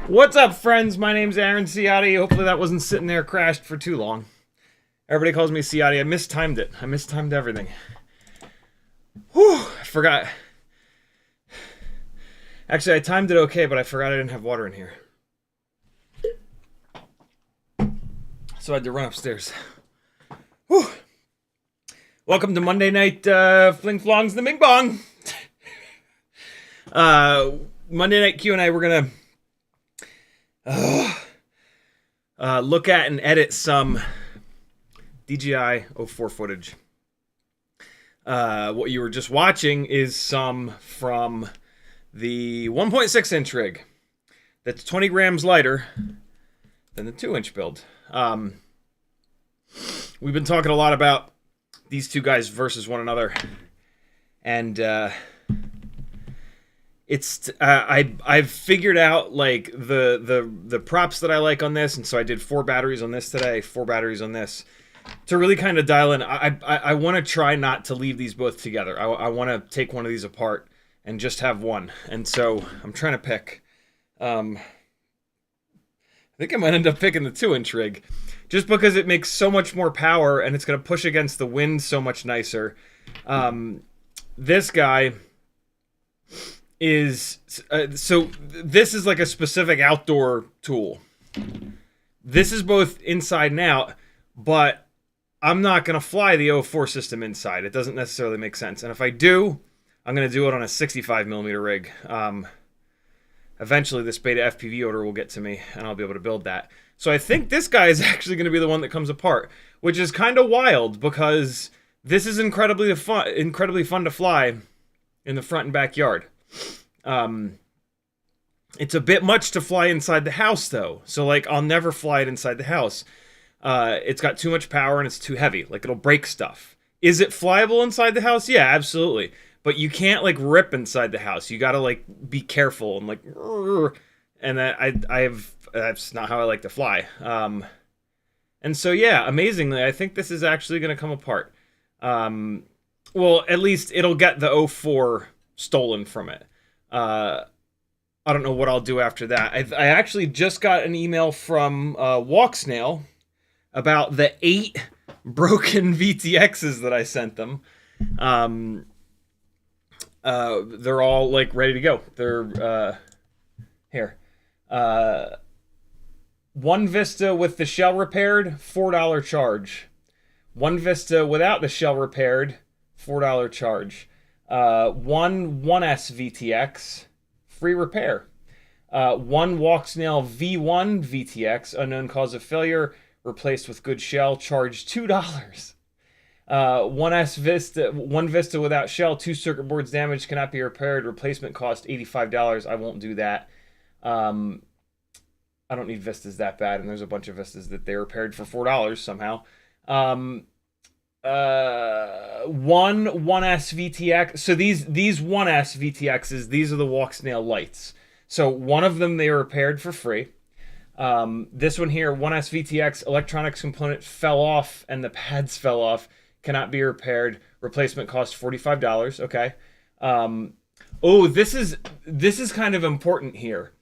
What's up, friends? My name's Aaron Ciotti. Hopefully that wasn't sitting there crashed for too long. Everybody calls me Ciotti. I mistimed it. I mistimed everything. Whew, I forgot. Actually, I timed it okay, but I forgot I didn't have water in here. So I had to run upstairs. Whew. Welcome to Monday night Fling Flongs the Ming Bong. Monday night Q&A, we're going to look at and edit some DJI04 footage. What you were just watching is some from the 1.6 inch rig that's 20 grams lighter than the 2-inch build. We've been talking a lot about these two guys versus one another, and I've figured out like the props that I like on this, and so I did 4 batteries on this today, 4 batteries on this, to really kind of dial in. I want to try not to leave these both together. I want to take one of these apart and just have one, and so I'm trying to pick. I think I might end up picking the 2-inch rig, just because it makes so much more power and it's going to push against the wind so much nicer. This guy is so this is like a specific outdoor tool. This is both inside and out, but I'm not going to fly the 04 system inside. It doesn't necessarily make sense. And if I do, I'm going to do it on a 65 millimeter rig. That's eventually this beta FPV order will get to me, and I'll be able to build that. So I think this guy is actually going to be the one that comes apart, which is kind of wild because this is incredibly fun to fly in the front and backyard. It's a bit much to fly inside the house, though. So, like, I'll never fly it inside the house. It's got too much power and it's too heavy. Like, it'll break stuff. Is it flyable inside the house? Yeah, absolutely. But you can't, like, rip inside the house. You gotta, like, be careful and, like, and that's not how I like to fly. And so, yeah, amazingly, I think this is actually going to come apart. Well, at least it'll get the 04 stolen from it. I don't know what I'll do after that. I actually just got an email from Walksnail about the 8 broken VTXs that I sent them. They're all, like, ready to go. They're, here. One Vista with the shell repaired, $4 charge. One Vista without the shell repaired, $4 charge. One 1S VTX, free repair. One Walksnail V1 VTX, unknown cause of failure, replaced with good shell, charged $2. One Vista without shell, 2 circuit boards damaged, cannot be repaired, replacement cost $85. I won't do that. I don't need Vistas that bad, and there's a bunch of Vistas that they repaired for $4 somehow. One 1S VTX. So these 1S VTXs, these are the Walksnail lights. So one of them they repaired for free. This one here, 1S VTX, electronics component fell off and the pads fell off, cannot be repaired. Replacement cost $45. Okay. Oh, this is kind of important here.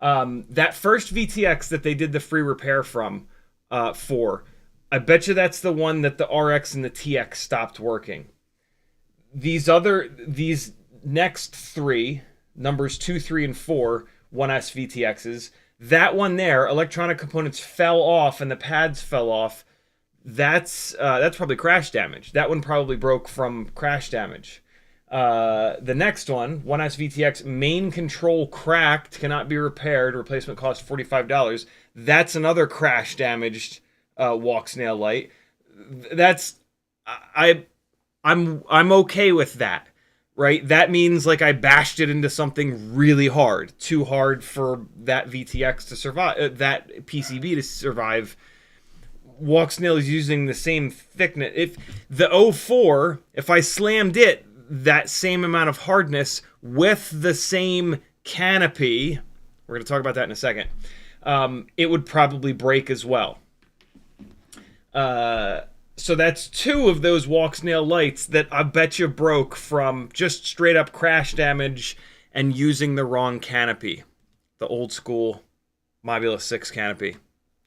That first VTX that they did the free repair from, for, I bet you that's the one that the RX and the TX stopped working. These next 3, numbers 2, 3, and 4, 1S VTXs, that one there, electronic components fell off and the pads fell off. That's probably crash damage. That one probably broke from crash damage. The next one, 1S VTX, main control cracked, cannot be repaired, replacement cost $45. That's another crash damaged Walksnail light. I'm okay with that, right? That means, like, I bashed it into something really hard, too hard for that VTX to survive, that PCB to survive. Walksnail is using the same thickness. If the 04, if I slammed it that same amount of hardness with the same canopy, we're going to talk about that in a second, it would probably break as well. So that's 2 of those Walksnail lights that I bet you broke from just straight up crash damage and using the wrong canopy. The old school Mobula 6 canopy.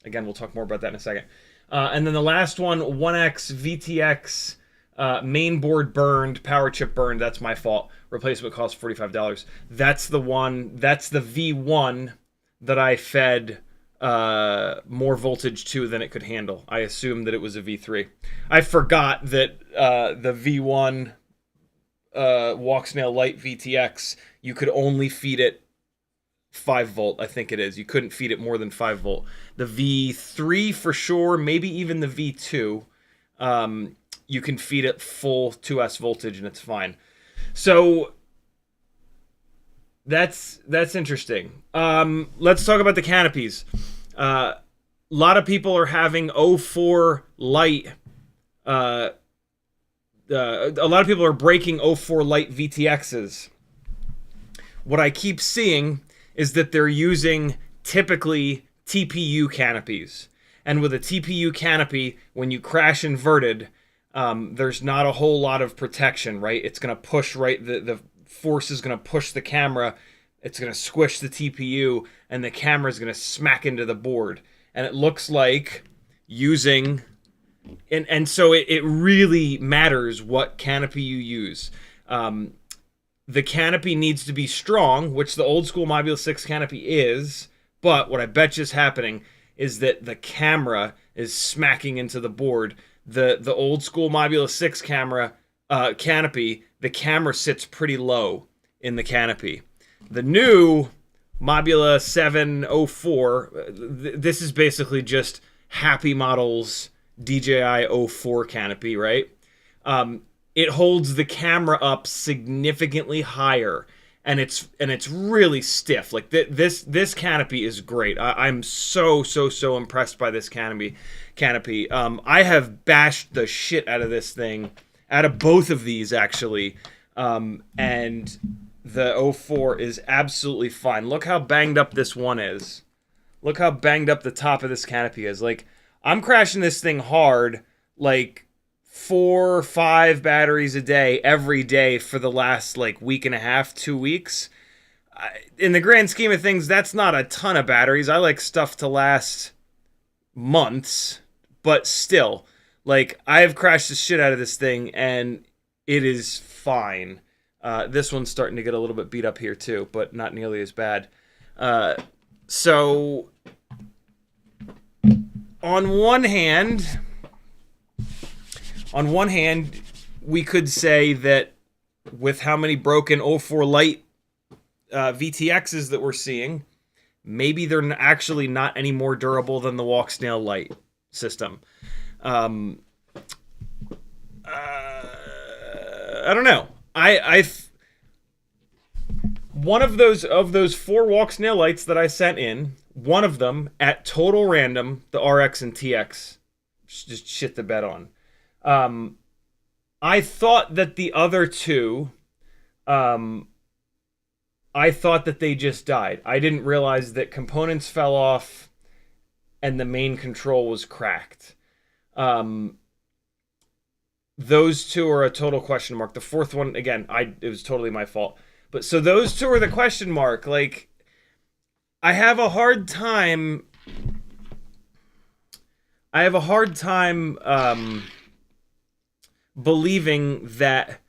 Again, we'll talk more about that in a second. And then the last one, 1X VTX, main board burned, power chip burned. That's my fault. Replacement cost $45. That's the one, that's the V1 that I fed more voltage to than it could handle. I assumed that it was a V3. I forgot that the V1 Walksnail Lite VTX, you could only feed it 5 volt, I think it is. You couldn't feed it more than 5 volt. The V3 for sure, maybe even the V2, you can feed it full 2S voltage and it's fine. So that's interesting. Let's talk about the canopies. A lot of people are having 04 Lite. A lot of people are breaking 04 Lite VTXs. What I keep seeing is that they're using typically TPU canopies. And with a TPU canopy, when you crash inverted, there's not a whole lot of protection, right? It's going to push, right? The force is going to push the camera. It's going to squish the TPU, and the camera is going to smack into the board. And it looks like using... And so it really matters what canopy you use. The canopy needs to be strong, which the old school Mobula 6 canopy is, but what I bet you is happening is that the camera is smacking into the board. The old school Mobula 6 canopy, the camera sits pretty low in the canopy. The new Mobula 704. This is basically just Happy Models DJI04 canopy, right? It holds the camera up significantly higher, and it's really stiff. Like this canopy is great. I'm so impressed by this canopy. I have bashed the shit out of this thing, out of both of these actually, and the 04 is absolutely fine. Look how banged up this one is. Look how banged up the top of this canopy is. Like, I'm crashing this thing hard, like 4 or 5 batteries a day, every day for the last like week and a half, 2 weeks. In the grand scheme of things, that's not a ton of batteries. I like stuff to last months, but still, like, I've crashed the shit out of this thing, and it is fine. This one's starting to get a little bit beat up here too, but not nearly as bad. So, on one hand, we could say that with how many broken 04 Lite VTXs that we're seeing, maybe they're actually not any more durable than the Walksnail Lite system. I don't know. One of those 4 Walksnail Lites that I sent in, one of them at total random, the RX and TX, just shit the bed on. I thought that the other 2, I thought that they just died. I didn't realize that components fell off and the main control was cracked. Those 2 are a total question mark. The 4th one, again, it was totally my fault. But so those 2 are the question mark. Like, I have a hard time believing that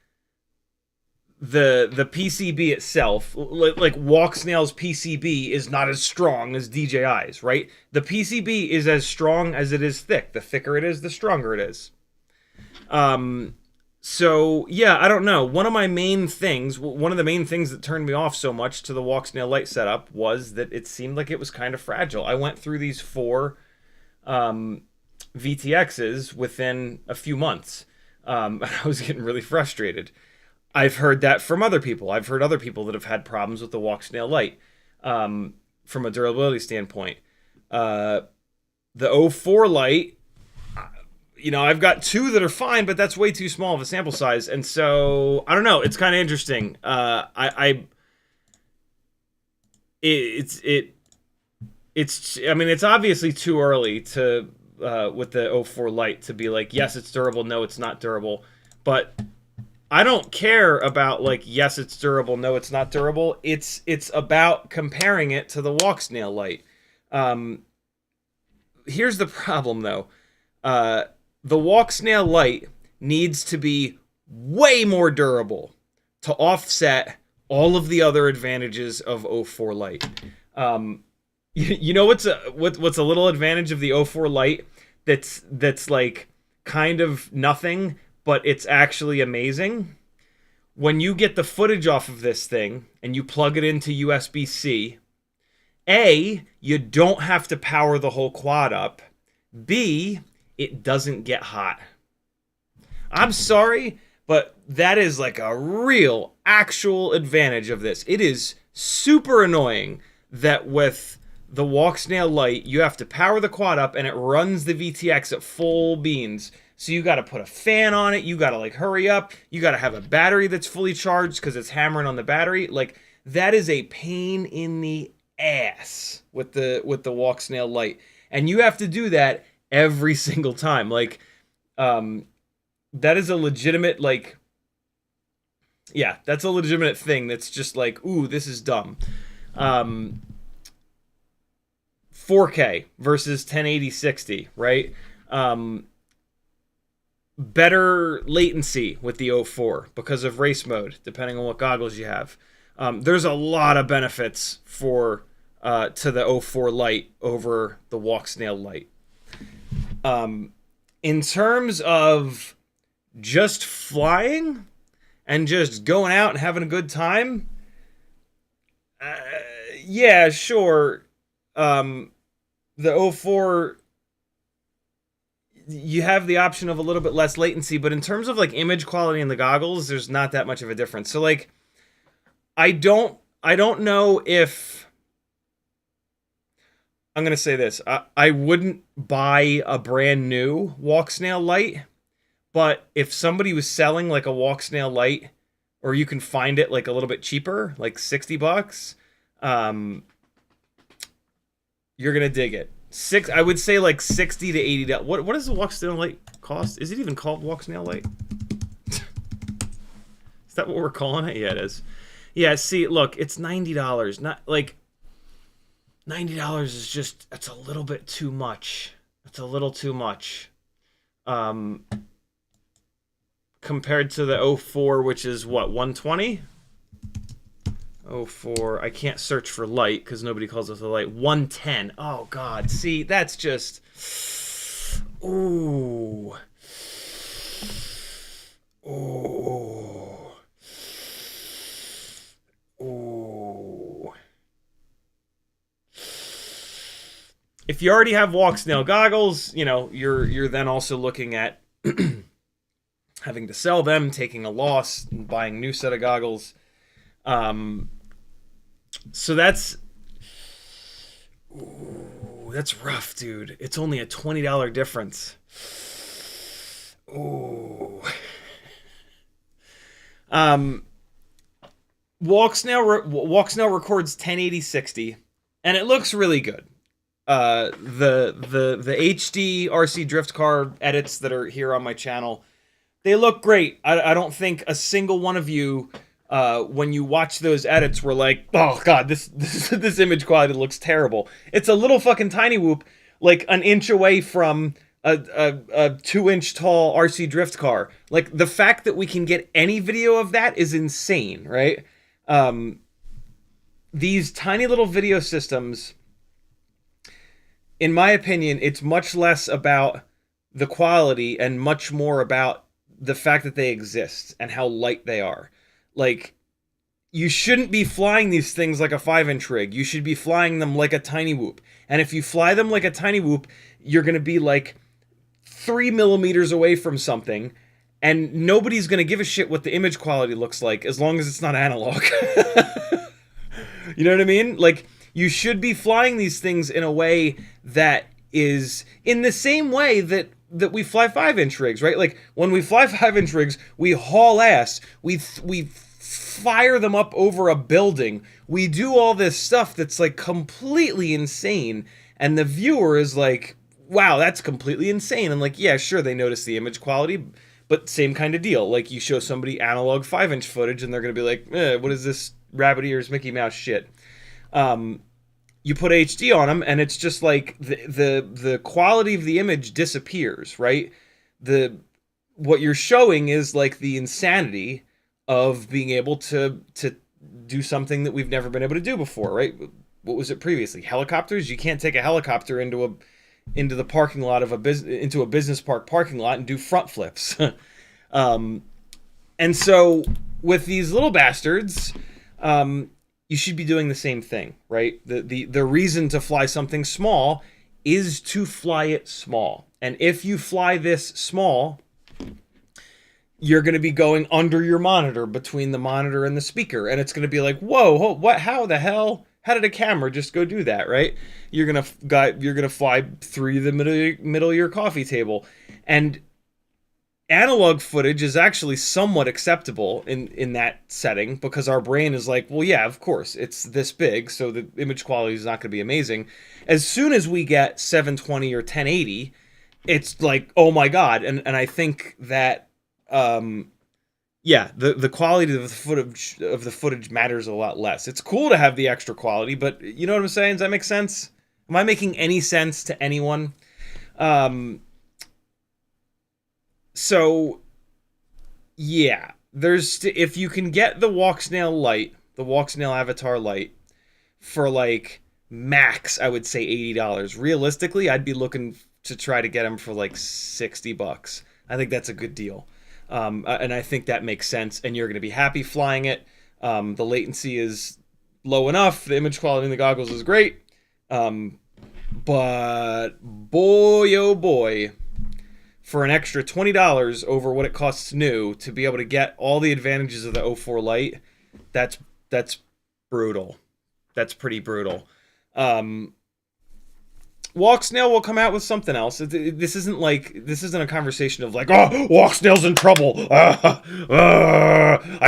the PCB itself, like Walksnail's PCB, is not as strong as DJI's, right? The PCB is as strong as it is thick. The thicker it is, the stronger it is. So yeah, I don't know. One of the main things that turned me off so much to the Walksnail Lite setup was that it seemed like it was kind of fragile. I went through these 4 VTXs within a few months. And I was getting really frustrated. I've heard that from other people. I've heard other people that have had problems with the Walksnail Lite from a durability standpoint. The 04 Lite, you know, I've got 2 that are fine, but that's way too small of a sample size. And so, I don't know. It's kind of interesting. It's obviously too early to with the 04 Lite to be like, yes, it's durable, no, it's not durable. But I don't care about, like, yes, it's durable, no, it's not durable. It's about comparing it to the Walksnail Lite. Here's the problem, though. The Walksnail Lite needs to be way more durable to offset all of the other advantages of 04 Lite. You know what's a little advantage of the 04 Lite that's like kind of nothing, but it's actually amazing? When you get the footage off of this thing and you plug it into USB-C, A, you don't have to power the whole quad up. B, it doesn't get hot. I'm sorry, but that is like a real, actual advantage of this. It is super annoying that with the Walksnail Lite, you have to power the quad up and it runs the VTX at full beans. So you got to put a fan on it. You got to, like, hurry up. You got to have a battery that's fully charged because it's hammering on the battery. Like, that is a pain in the ass with the Walksnail Lite. And you have to do that every single time. Like, that is a legitimate, like, yeah, that's a legitimate thing that's just like, ooh, this is dumb. 4K versus 1080-60, right? Better latency with the 04 because of race mode, depending on what goggles you have. There's a lot of benefits to the 04 Lite over the Walksnail Lite. In terms of just flying and just going out and having a good time, Yeah, sure. Um, the O4, you have the option of a little bit less latency, but in terms of like image quality in the goggles, there's not that much of a difference. So like, I don't know if I'm gonna say this. I wouldn't buy a brand new Walksnail Lite, but if somebody was selling like a Walksnail Lite, or you can find it like a little bit cheaper, like $60, um, you're gonna dig it. I would say like 60 to $80. What does the Walksnail Lite cost? Is it even called Walksnail Lite? Is that what we're calling it? Yeah, it is. Yeah, see, look, it's $90. Not like $90 is just, that's a little bit too much. That's a little too much. Compared to the 04, which is what, 120? 04, I can't search for light because nobody calls it the light. 110. Oh god, see, that's just, ooh. Ooh. Ooh. If you already have Walksnail goggles, you know, you're then also looking at having to sell them, taking a loss, and buying a new set of goggles. So that's rough, dude. It's only a $20 difference. Ooh. Walksnail records 1080-60, and it looks really good. The HD RC drift car edits that are here on my channel, they look great. I don't think a single one of you, when you watch those edits, were like, oh god, this image quality looks terrible. It's a little fucking tiny whoop, like an inch away from a 2-inch tall RC drift car. Like, the fact that we can get any video of that is insane, right? These tiny little video systems, in my opinion, it's much less about the quality and much more about the fact that they exist and how light they are. Like, you shouldn't be flying these things like a 5-inch rig. You should be flying them like a tiny whoop. And if you fly them like a tiny whoop, you're going to be like 3 millimeters away from something, and nobody's going to give a shit what the image quality looks like as long as it's not analog. You know what I mean? Like, you should be flying these things in a way that is in the same way that we fly 5-inch rigs, right? Like, when we fly 5-inch rigs, we haul ass. We fire them up over a building. We do all this stuff that's like completely insane, and the viewer is like, wow, that's completely insane. And like, yeah, sure, they notice the image quality, but same kind of deal. Like, you show somebody analog 5-inch footage, and they're gonna be like, what is this rabbit ears Mickey Mouse shit? You put HD on them, and it's just like the quality of the image disappears, right? What you're showing is like the insanity of being able to do something that we've never been able to do before, right? What was it previously? Helicopters? You can't take a helicopter into the parking lot of into a business park parking lot and do front flips. And so with these little bastards, you should be doing the same thing, right? The reason to fly something small is to fly it small. And if you fly this small, you're going to be going under your monitor, between the monitor and the speaker, and it's going to be like, whoa, what? How the hell? How did a camera just go do that, right? You're gonna fly through the middle of your coffee table, and analog footage is actually somewhat acceptable in that setting, because our brain is like, well, yeah, of course, it's this big, so the image quality is not going to be amazing. As soon as we get 720 or 1080, it's like, oh my god, and I think that. Yeah, the quality of the footage matters a lot less. It's cool to have the extra quality, but you know what I'm saying? Does that make sense? Am I making any sense to anyone? So yeah, if you can get the Walksnail Lite, the Walksnail Avatar Lite, for like max, I would say $80. Realistically, I'd be looking to try to get them for like $60. I think that's a good deal. And I think that makes sense, and you're going to be happy flying it. The latency is low enough. The image quality in the goggles is great. But boy, oh boy, for an extra $20 over what it costs new to be able to get all the advantages of the 04 Lite, that's brutal. That's pretty brutal. Walksnail will come out with something else. This isn't a conversation of like, oh, Walksnail's in trouble. I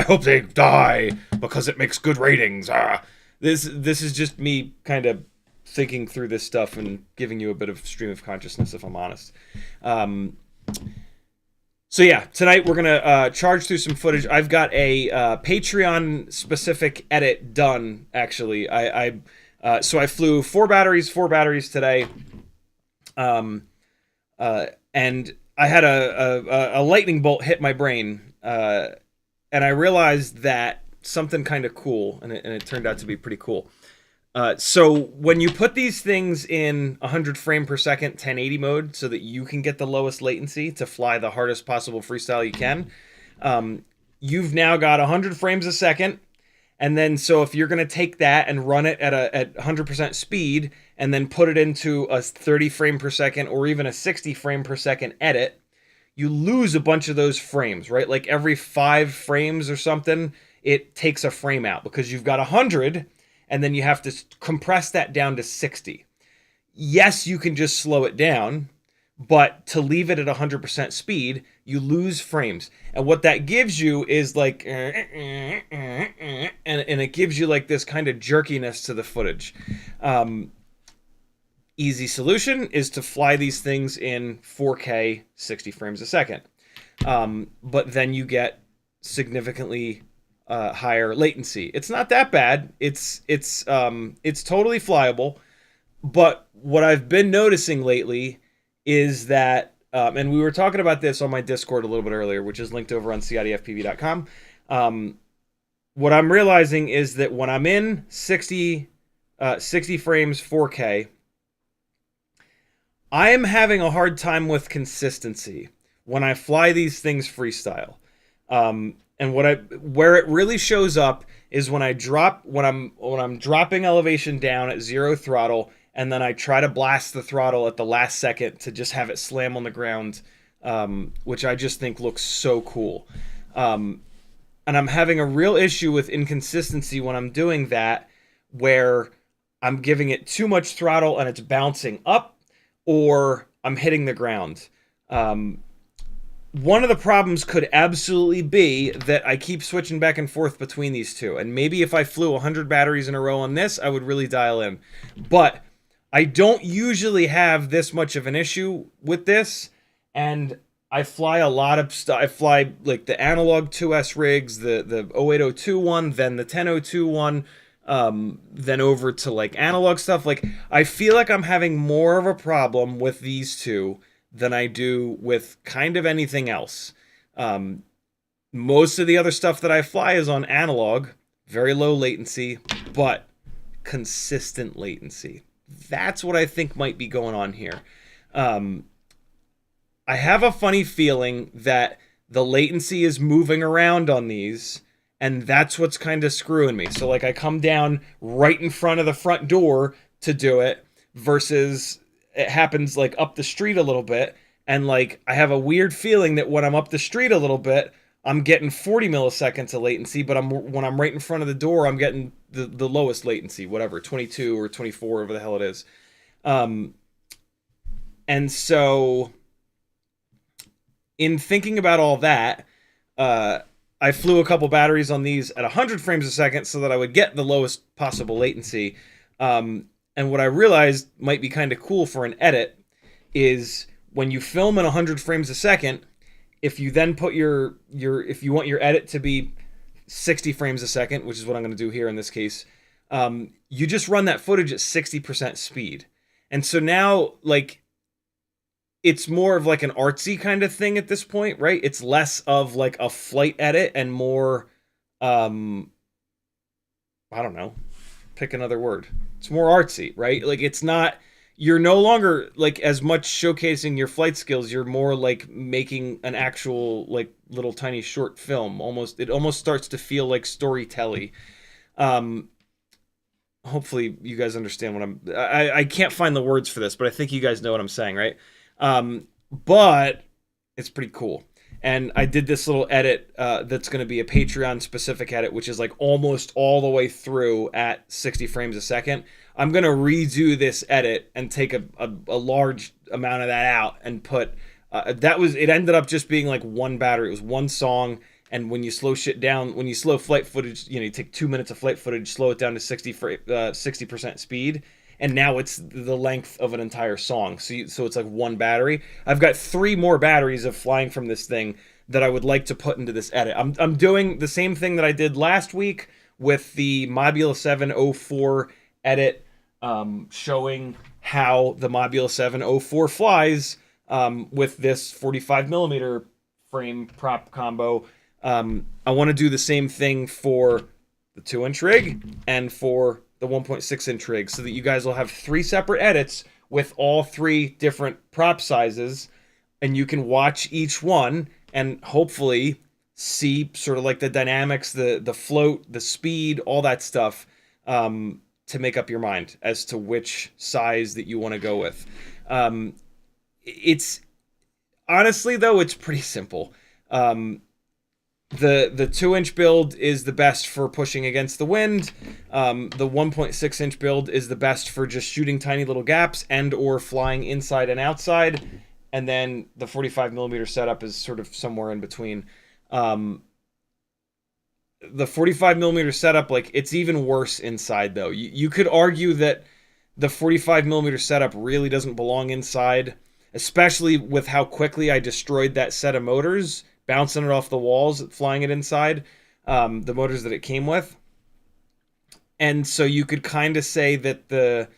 hope they die because it makes good ratings. This is just me kind of thinking through this stuff and giving you a bit of stream of consciousness, if I'm honest. So yeah, tonight we're gonna charge through some footage. I've got a Patreon specific edit done. Actually, so I flew four batteries today, and I had a lightning bolt hit my brain, and I realized that something kind of cool, and it turned out to be pretty cool. So when you put these things in 100 frame per second 1080 mode so that you can get the lowest latency to fly the hardest possible freestyle you can, you've now got 100 frames a second. And then so if you're going to take that and run it at 100% speed and then put it into a 30 frame per second or even a 60 frame per second edit, you lose a bunch of those frames, right? Like every 5 frames or something, it takes a frame out because you've got 100 and then you have to compress that down to 60. Yes, you can just slow it down, but to leave it at 100% speed, you lose frames. And what that gives you is like, and it gives you like this kind of jerkiness to the footage. Easy solution is to fly these things in 4K 60 frames a second. But then you get significantly higher latency. It's not that bad. It's totally flyable. But what I've been noticing lately is that, and we were talking about this on my Discord a little bit earlier, which is linked over on CiottiFPV.com. What I'm realizing is that when I'm in 60 frames 4K, I am having a hard time with consistency when I fly these things freestyle. And where it really shows up is when I'm dropping elevation down at 0 throttle, and then I try to blast the throttle at the last second to just have it slam on the ground, which I just think looks so cool. And I'm having a real issue with inconsistency when I'm doing that, where I'm giving it too much throttle and it's bouncing up, or I'm hitting the ground. One of the problems could absolutely be that I keep switching back and forth between these two. And maybe if I flew 100 batteries in a row on this, I would really dial in. But I don't usually have this much of an issue with this. And I fly a lot of stuff. I fly like the analog 2S rigs, the 0802 one, then the 1002 one, then over to like analog stuff. Like I feel like I'm having more of a problem with these two than I do with kind of anything else. Most of the other stuff that I fly is on analog, very low latency, but consistent latency. That's what I think might be going on here. I have a funny feeling that the latency is moving around on these, and that's what's kind of screwing me. So like I come down right in front of the front door to do it versus it happens like up the street a little bit, and like I have a weird feeling that when I'm up the street a little bit, I'm getting 40 milliseconds of latency, but when I'm right in front of the door, I'm getting the lowest latency, whatever, 22 or 24, whatever the hell it is. And so in thinking about all that, I flew a couple batteries on these at 100 frames a second so that I would get the lowest possible latency. And what I realized might be kind of cool for an edit is when you film in 100 frames a second, if you then put if you want your edit to be 60 frames a second, which is what I'm going to do here in this case, you just run that footage at 60% speed. And so now, like, it's more of like an artsy kind of thing at this point, right? It's less of like a flight edit and more, I don't know, pick another word. It's more artsy, right? Like it's not, you're no longer like as much showcasing your flight skills. You're more like making an actual like little tiny short film. It almost starts to feel like storytelling. hopefully you guys understand what I can't find the words for this, but I think you guys know what I'm saying, right? But it's pretty cool. And I did this little edit that's going to be a Patreon specific edit, which is like almost all the way through at 60 frames a second. I'm going to redo this edit and take a large amount of that out and put it ended up just being like one battery. It was one song. And when you slow shit down, when you slow flight footage, you take 2 minutes of flight footage, slow it down to 60% speed, and now it's the length of an entire song. So it's like one battery. I've got 3 more batteries of flying from this thing that I would like to put into this edit. I'm doing the same thing that I did last week with the Module 704 edit, showing how the Module 704 flies with this 45mm frame prop combo. I want to do the same thing for the 2-inch rig and for the 1.6-inch rig, so that you guys will have 3 separate edits with all 3 different prop sizes, and you can watch each one and hopefully see sort of like the dynamics, the float, the speed, all that stuff, to make up your mind as to which size that you want to go with. It's honestly, though, it's pretty simple. The 2-inch build is the best for pushing against the wind. The 1.6-inch build is the best for just shooting tiny little gaps and or flying inside and outside. And then the 45mm setup is sort of somewhere in between. The 45mm setup, like, it's even worse inside, though. You could argue that the 45mm setup really doesn't belong inside, especially with how quickly I destroyed that set of motors, bouncing it off the walls, flying it inside, the motors that it came with. And so you could kind of say that the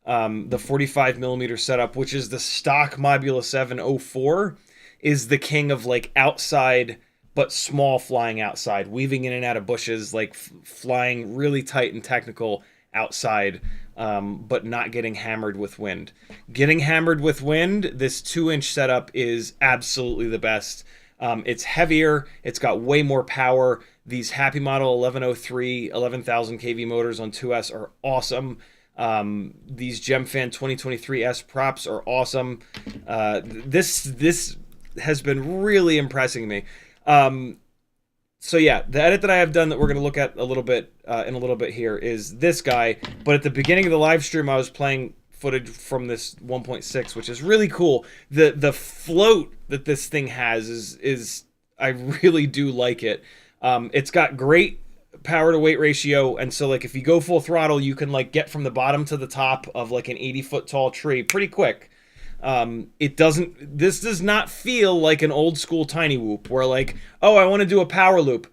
45mm setup, which is the stock Module 704, is the king of like outside, but small flying outside, weaving in and out of bushes, like flying really tight and technical outside, but not getting hammered with wind. Getting hammered with wind, this 2-inch setup is absolutely the best. It's heavier. It's got way more power. These Happy Model 1103 11,000 kV motors on 2S are awesome. These GemFan 2023S props are awesome. This has been really impressing me. So yeah, the edit that I have done that we're going to look at a little bit in a little bit here is this guy. But at the beginning of the live stream, I was playing footage from this 1.6, which is really cool. The float that this thing has is I really do like it. It's got great power to weight ratio, and so like if you go full throttle, you can like get from the bottom to the top of like an 80-foot tall tree pretty quick. This does not feel like an old school tiny whoop where like, oh, I want to do a power loop.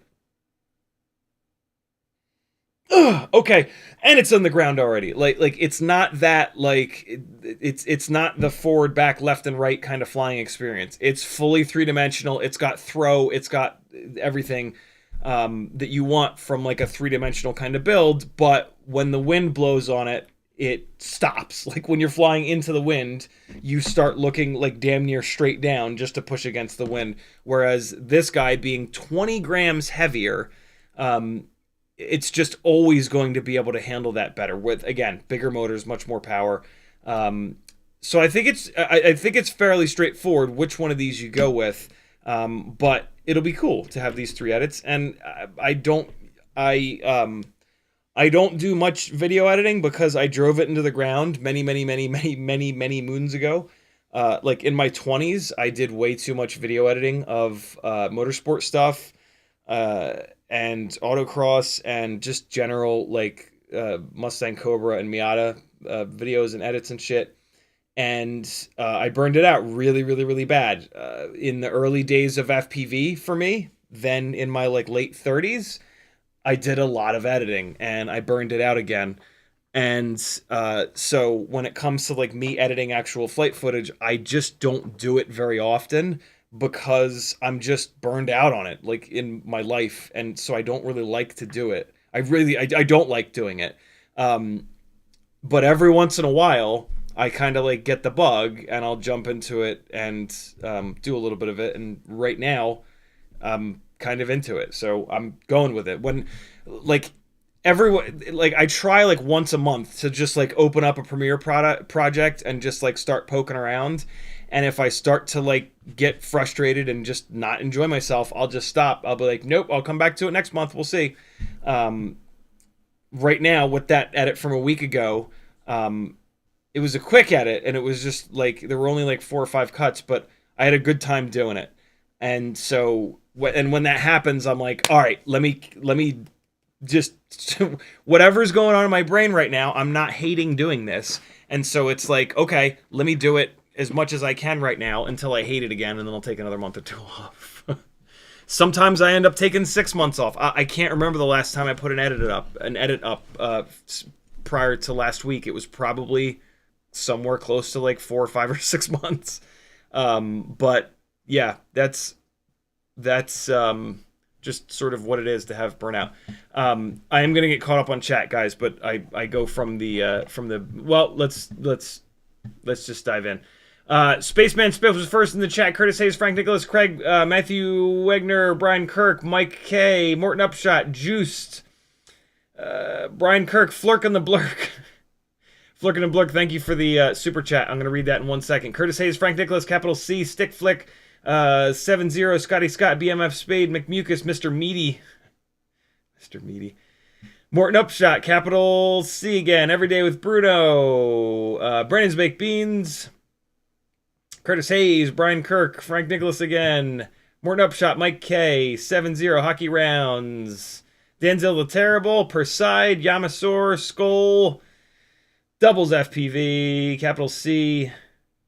Ugh, okay, and it's on the ground already. Like it's not that, like it's not the forward, back, left, and right kind of flying experience. It's fully 3-dimensional. It's got throw. It's got everything that you want from like a 3-dimensional kind of build. But when the wind blows on it, it stops. Like when you're flying into the wind, you start looking like damn near straight down just to push against the wind. Whereas this guy being 20 grams heavier, it's just always going to be able to handle that better with, again, bigger motors, much more power. So I think it's fairly straightforward which one of these you go with. But it'll be cool to have these 3 edits. And I don't do much video editing because I drove it into the ground many moons ago. Like in my 20s, I did way too much video editing of motorsport stuff, and autocross and just general like Mustang Cobra and Miata videos and edits and shit. And I burned it out really bad in the early days of FPV for me. Then in my like late 30s, I did a lot of editing and I burned it out again. And so when it comes to like me editing actual flight footage, I just don't do it very often because I'm just burned out on it, like in my life. And so I don't really like to do it. I don't like doing it. But every once in a while, I kind of like get the bug and I'll jump into it and do a little bit of it. And right now, I'm kind of into it. So I'm going with it. When like everyone, like, I try like once a month to just like open up a Premiere project and just like start poking around. And if I start to like get frustrated and just not enjoy myself, I'll just stop. I'll be like, nope, I'll come back to it next month. We'll see. Right now, with that edit from a week ago, it was a quick edit, and it was just like there were only like 4 or 5 cuts, but I had a good time doing it. And so, and when that happens, I'm like, all right, let me just whatever's going on in my brain right now, I'm not hating doing this. And so it's like, okay, let me do it as much as I can right now until I hate it again, and then I'll take another month or 2 off. Sometimes I end up taking 6 months off. I can't remember the last time I put an edit up prior to last week. It was probably somewhere close to like 4 or 5 or 6 months. But yeah, that's just sort of what it is to have burnout. I am gonna get caught up on chat, guys, but I go from the well, let's just dive in. Spaceman Spiff was first in the chat. Curtis Hayes, Frank Nicholas, Craig, Matthew Wegner, Brian Kirk, Mike K, Morton Upshot, Juiced, Brian Kirk, Flurk on the Blurk. Flurk and Blurk, thank you for the super chat. I'm going to read that in 1 second. Curtis Hayes, Frank Nicholas, capital C, Stick Flick, 70, Scotty Scott, BMF Spade, McMucus, Mr. Meaty. Mr. Meaty. Morton Upshot, capital C again, Every Day with Bruno, Brandon's Baked Beans, Curtis Hayes, Brian Kirk, Frank Nicholas again, Morton Upshot, Mike K, 70, Hockey Rounds, Denzel the Terrible, Perside, Yamasaur, Skull, Doubles FPV, capital C.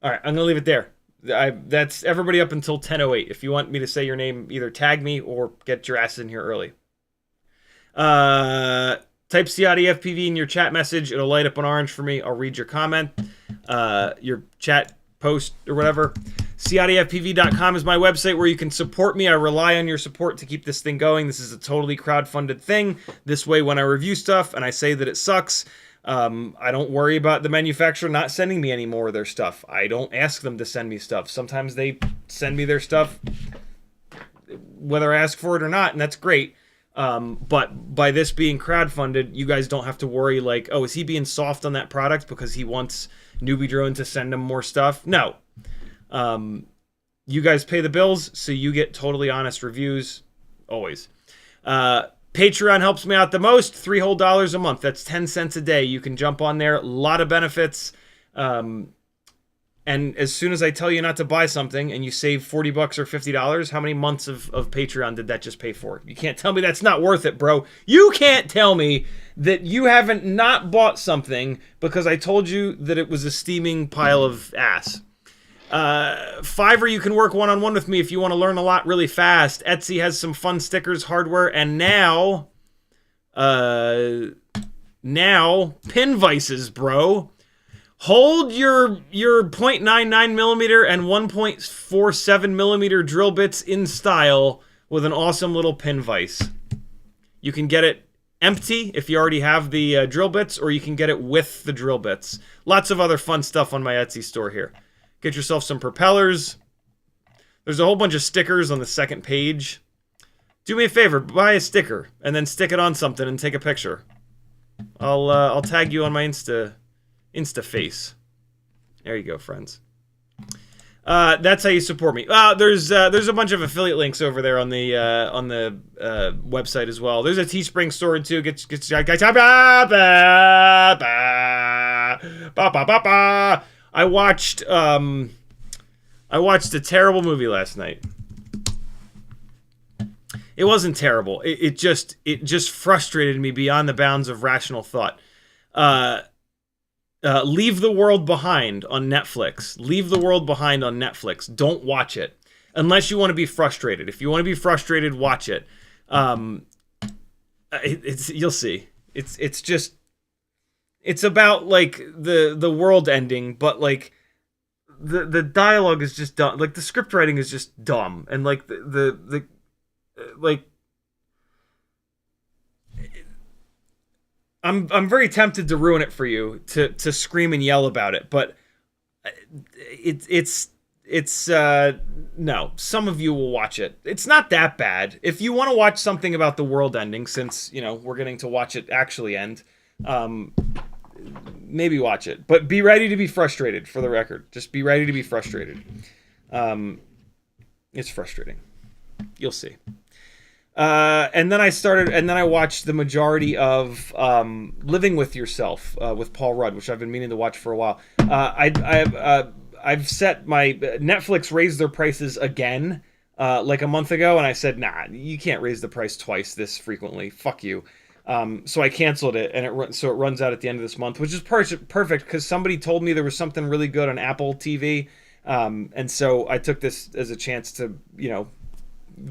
All right, I'm going to leave it there. That's everybody up until 10:08. If you want me to say your name, either tag me or get your ass in here early. Type CiottiFPV in your chat message. It'll light up an orange for me. I'll read your comment, your chat post or whatever. CiottiFPV.com is my website where you can support me. I rely on your support to keep this thing going. This is a totally crowdfunded thing. This way, when I review stuff and I say that it sucks, I don't worry about the manufacturer not sending me any more of their stuff. I don't ask them to send me stuff. Sometimes they send me their stuff whether I ask for it or not, and that's great. But by this being crowdfunded, you guys don't have to worry like, oh, is he being soft on that product because he wants Newbie Drone to send him more stuff? No. You guys pay the bills, so you get totally honest reviews, always. Patreon helps me out the most, $3 whole a month. That's 10 cents a day. You can jump on there, a lot of benefits. And as soon as I tell you not to buy something and you save $40 or $50, how many months of Patreon did that just pay for? You can't tell me that's not worth it, bro. You can't tell me that you haven't not bought something because I told you that it was a steaming pile of ass. Fiverr, you can work one-on-one with me if you want to learn a lot really fast. Etsy has some fun stickers, hardware, and now pin vices, bro. Hold your 0.99 millimeter and 1.47 millimeter drill bits in style with an awesome little pin vise. You can get it empty if you already have the drill bits, or you can get it with the drill bits. Lots of other fun stuff on my Etsy store here. Get yourself some propellers. There's a whole bunch of stickers on the second page. Do me a favor, buy a sticker and then stick it on something and take a picture. I'll tag you on my Insta face. There you go, friends. That's how you support me. There's a bunch of affiliate links over there on the website as well. There's a Teespring store too. I watched a terrible movie last night. It wasn't terrible. It just frustrated me beyond the bounds of rational thought. Leave the World Behind on Netflix. Leave the World Behind on Netflix. Don't watch it unless you want to be frustrated. If you want to be frustrated, watch it. You'll see. It's about like the world ending, but like the dialogue is just dumb. Like the script writing is just dumb, and like the I'm very tempted to ruin it for you, to scream and yell about it, but it's no, some of you will watch it. It's not that bad. If you want to watch something about the world ending, since, you know, we're getting to watch it actually end, maybe watch it. But be ready to be frustrated, for the record. Just be ready to be frustrated. It's frustrating. You'll see. And then I watched the majority of Living with Yourself with Paul Rudd, which I've been meaning to watch for a while. I've set my Netflix raised their prices again like a month ago, and I said, nah, you can't raise the price twice this frequently. Fuck you. So I canceled it, and it runs out at the end of this month, which is perfect because somebody told me there was something really good on Apple TV, and so I took this as a chance to, you know,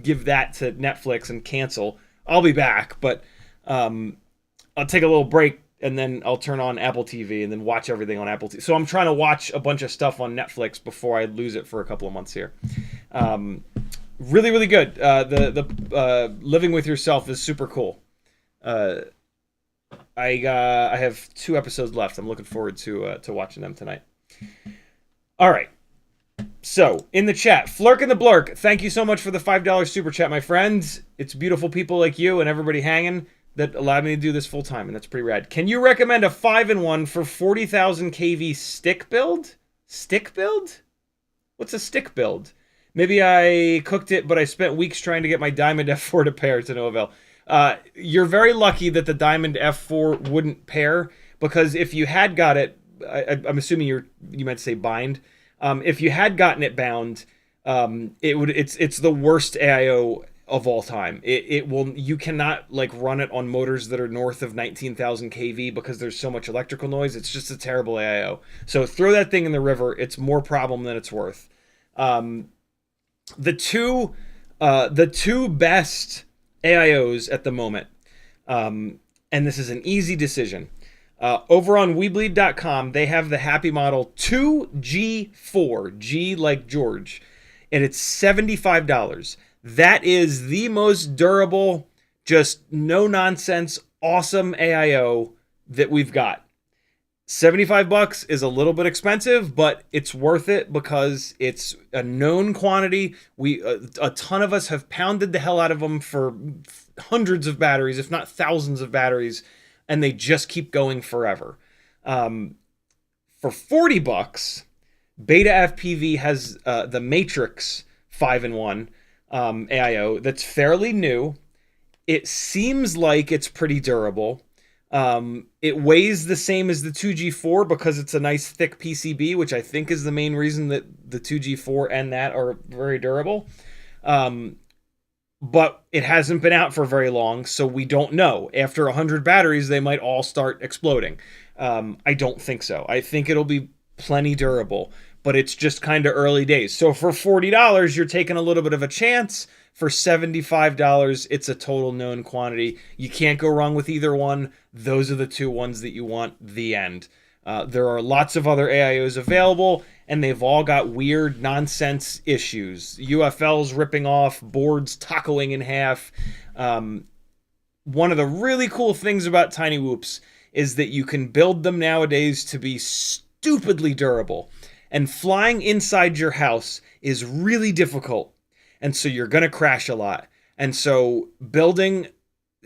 give that to Netflix and cancel. I'll be back, but I'll take a little break, and then I'll turn on Apple TV and then watch everything on Apple TV. So I'm trying to watch a bunch of stuff on Netflix before I lose it for a couple of months here. Really, really good. The Living with Yourself is super cool. I have 2 episodes left. I'm looking forward to watching them tonight. All right. So, in the chat, Flurk and the Blurk, thank you so much for the $5 super chat, my friends. It's beautiful people like you and everybody hanging that allowed me to do this full time, and that's pretty rad. Can you recommend a 5-in-1 for 40,000 kV stick build? Stick build? What's a stick build? Maybe I cooked it, but I spent weeks trying to get my Diamond F4 to pair to no avail. You're very lucky that the Diamond F4 wouldn't pair, because if you had got it, I'm assuming you meant to say bind. If you had gotten it bound, it's the worst AIO of all time. You cannot like run it on motors that are north of 19,000 kV because there's so much electrical noise. It's just a terrible AIO. So throw that thing in the river. It's more problem than it's worth. The two best AIOs at the moment, and this is an easy decision. Over on Weebleed.com, they have the Happy Model 2G4, G like George, and it's $75. That is the most durable, just no-nonsense, awesome AIO that we've got. $75 is a little bit expensive, but it's worth it because it's a known quantity. A ton of us have pounded the hell out of them for hundreds of batteries, if not thousands of batteries, and they just keep going forever. For $40, Beta FPV has the Matrix 5-in-1 AIO that's fairly new. It seems like it's pretty durable. It weighs the same as the 2G4 because it's a nice thick PCB, which I think is the main reason that the 2G4 and that are very durable. But it hasn't been out for very long, so we don't know. After 100 batteries, they might all start exploding. I don't think so. I think it'll be plenty durable, but it's just kind of early days. So for $40, you're taking a little bit of a chance. For $75, it's a total known quantity. You can't go wrong with either one. Those are the two ones that you want, the end. There are lots of other AIOs available, and they've all got weird nonsense issues. UFLs ripping off, boards tacoing in half. One of the really cool things about Tiny Whoops is that you can build them nowadays to be stupidly durable. And flying inside your house is really difficult. And so you're going to crash a lot. And so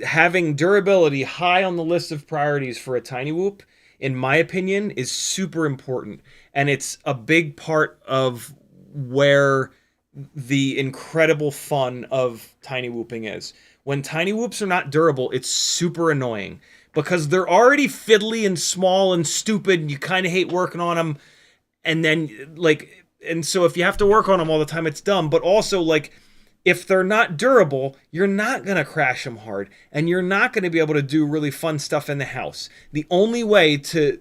having durability high on the list of priorities for a Tiny Whoop, in my opinion, is super important. And it's a big part of where the incredible fun of Tiny Whooping is. When Tiny Whoops are not durable, it's super annoying because they're already fiddly and small and stupid, and you kind of hate working on them. And then, and so if you have to work on them all the time, it's dumb. But also, if they're not durable, you're not going to crash them hard, and you're not going to be able to do really fun stuff in the house. The only way to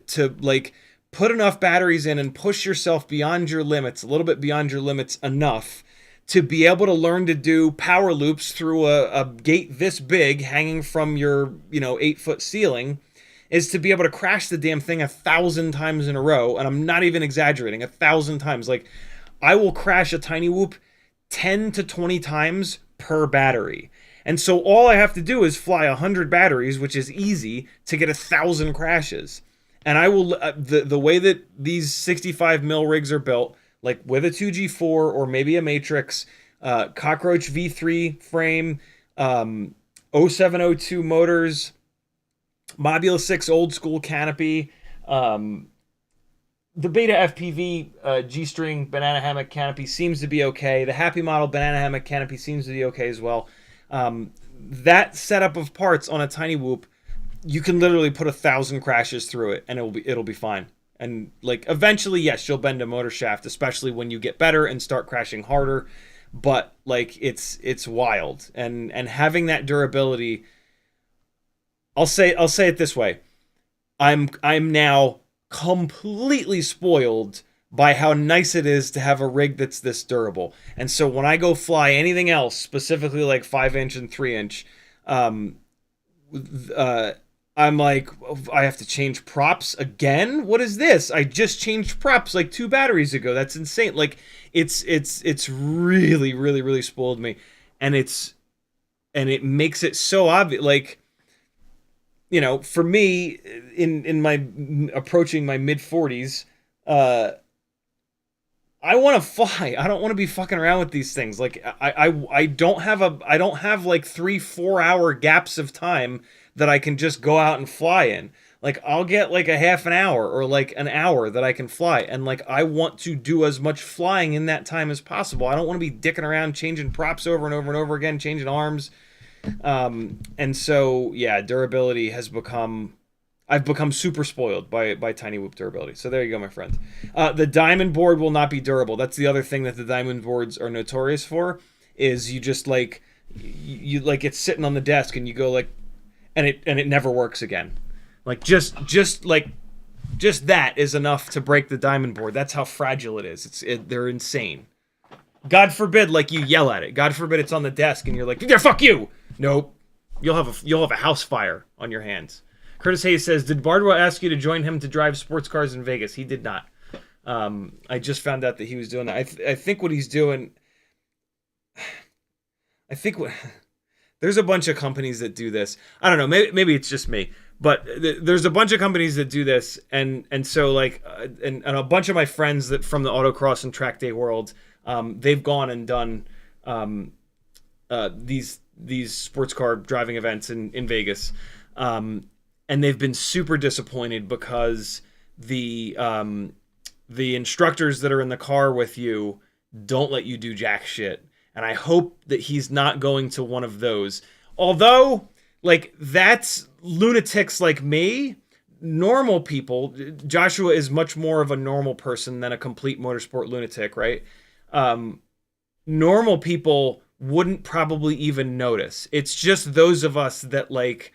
put enough batteries in and push yourself beyond your limits, a little bit beyond your limits enough, to be able to learn to do power loops through a gate this big hanging from your 8-foot ceiling, is to be able to crash the damn thing 1,000 times in a row. And I'm not even exaggerating, 1,000 times. I will crash a Tiny Whoop 10 to 20 times per battery. And so all I have to do is fly 100 batteries, which is easy, to get 1,000 crashes. And I will, the way that these 65 mil rigs are built, like with a 2G4 or maybe a Matrix, Cockroach V3 frame, 0702 motors, Mobula 6 old school canopy, the Beta FPV G-string banana hammock canopy seems to be okay. The Happy Model banana hammock canopy seems to be okay as well. That setup of parts on a Tiny Whoop, you can literally put 1,000 crashes through it and it'll be fine. And like eventually, yes, you'll bend a motor shaft, especially when you get better and start crashing harder. But like it's wild, and having that durability. I'll say it this way: I'm now completely spoiled by how nice it is to have a rig that's this durable. And so when I go fly anything else, specifically like 5-inch and 3-inch, I'm like, I have to change props again? What is this? I just changed props like 2 batteries ago. That's insane. Like it's really, really, really spoiled me. And it makes it so obvious. Like, you know, for me, in my approaching my mid-40s, I want to fly. I don't want to be fucking around with these things. Like I don't have like 3-4 hour gaps of time that I can just go out and fly in. Like I'll get like a half an hour or like an hour that I can fly, and like I want to do as much flying in that time as possible. I don't want to be dicking around changing props over and over and over again, changing arms. And so yeah, durability has become, I've become super spoiled by Tiny Whoop durability. So there you go, my friend. The diamond board will not be durable. That's the other thing that the diamond boards are notorious for, is you just like, you like it's sitting on the desk and you go like, and it never works again. Like just that is enough to break the diamond board. That's how fragile it is. They're insane. God forbid, like you yell at it. God forbid it's on the desk and you're like, yeah, fuck you. Nope. You'll have a house fire on your hands. Curtis Hayes says, did Bardwell ask you to join him to drive sports cars in Vegas? He did not. I just found out that he was doing that. I think what he's doing, there's a bunch of companies that do this. I don't know. Maybe it's just me, but there's a bunch of companies that do this, and so like, and a bunch of my friends that from the autocross and track day world, they've gone and done these sports car driving events in Vegas, and they've been super disappointed because the instructors that are in the car with you don't let you do jack shit. And I hope that he's not going to one of those. Although, like, that's lunatics like me. Normal people, Joshua is much more of a normal person than a complete motorsport lunatic, right? Normal people wouldn't probably even notice. It's just those of us that, like,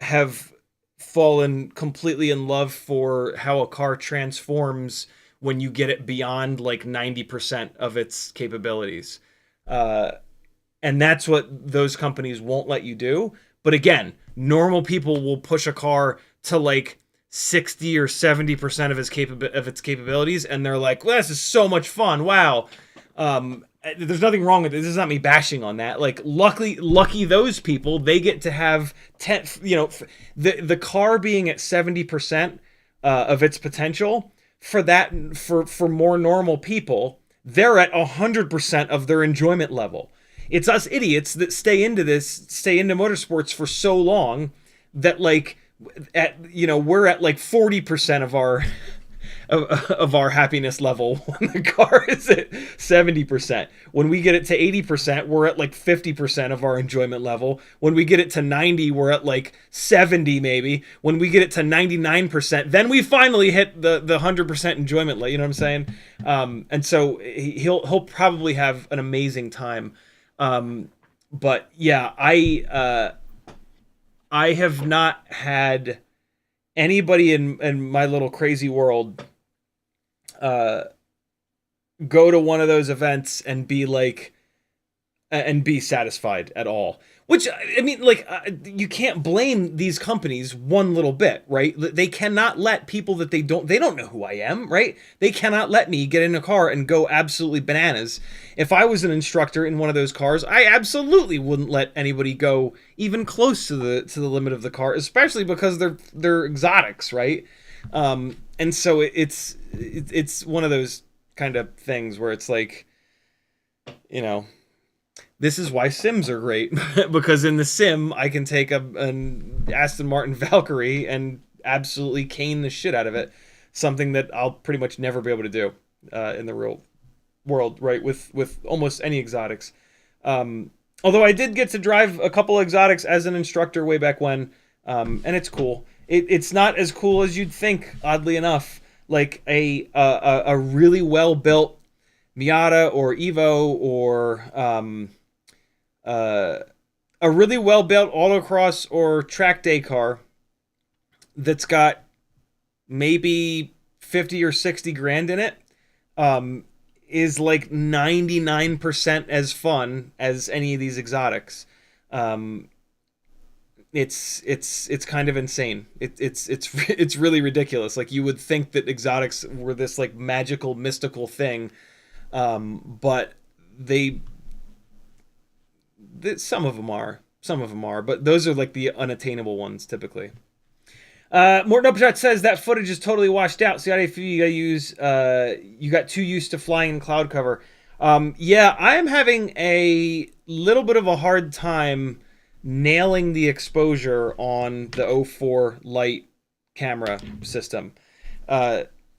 have fallen completely in love for how a car transforms when you get it beyond, like, 90% of its capabilities. And that's what those companies won't let you do. But again, normal people will push a car to like 60 or 70% of its capabilities, and they're like, well, this is so much fun. Wow. There's nothing wrong with it. This is not me bashing on that. Like, lucky those people, they get to have 10, you know, the car being at 70% of its potential. For more normal people, they're at 100% of their enjoyment level. It's us idiots that stay into motorsports for so long that, like, we're at like 40% of our happiness level when the car is at 70%. When we get it to 80%, we're at like 50% of our enjoyment level. When we get it to 90, we're at like 70 maybe. When we get it to 99%, then we finally hit the 100% enjoyment level. You know what I'm saying? And so he'll probably have an amazing time. But yeah, I have not had anybody in my little crazy world go to one of those events and be like, and be satisfied at all. Which, I mean, like, you can't blame these companies one little bit, right? They cannot let people that they don't know who I am, right? They cannot let me get in a car and go absolutely bananas. If I was an instructor in one of those cars, I absolutely wouldn't let anybody go even close to the limit of the car, especially because they're exotics, right? And so it's one of those kind of things where it's like, you know, this is why sims are great because in the sim I can take an Aston Martin Valkyrie and absolutely cane the shit out of it, something that I'll pretty much never be able to do in the real world, right? With almost any exotics. Although I did get to drive a couple exotics as an instructor way back when, and it's cool. It's not as cool as you'd think, oddly enough. Like a really well built Miata or Evo or a really well built autocross or track day car that's got maybe 50 or 60 grand in it is like 99% as fun as any of these exotics. It's kind of insane. It's really ridiculous. Like, you would think that exotics were this like magical, mystical thing, but some of them are, but those are like the unattainable ones typically. Morton Upshot says that footage is totally washed out. CiottiFPV, you got too used to flying in cloud cover. Yeah, I am having a little bit of a hard time nailing the exposure on the 04 Lite camera system,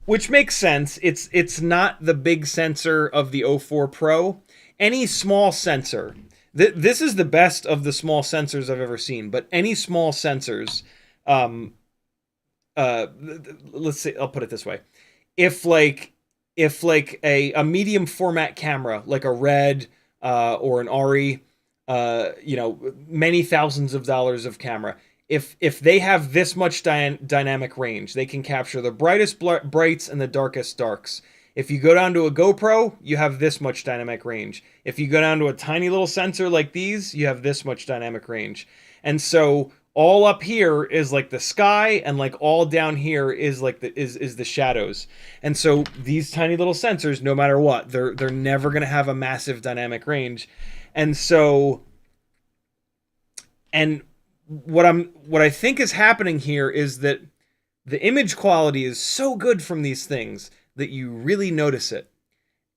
which makes sense. It's not the big sensor of the 04 Pro. Any small sensor, this is the best of the small sensors I've ever seen, but any small sensors, let's say, I'll put it this way. If a medium format camera, like a Red or an ARRI, many thousands of dollars of camera, if they have this much dynamic range, they can capture the brightest brights and the darkest darks. If you go down to a GoPro, you have this much dynamic range. If you go down to a tiny little sensor like these, you have this much dynamic range. And so all up here is like the sky, and like all down here is like the shadows. And so these tiny little sensors, no matter what, they're never going to have a massive dynamic range. And so, and what I think is happening here is that the image quality is so good from these things that you really notice it.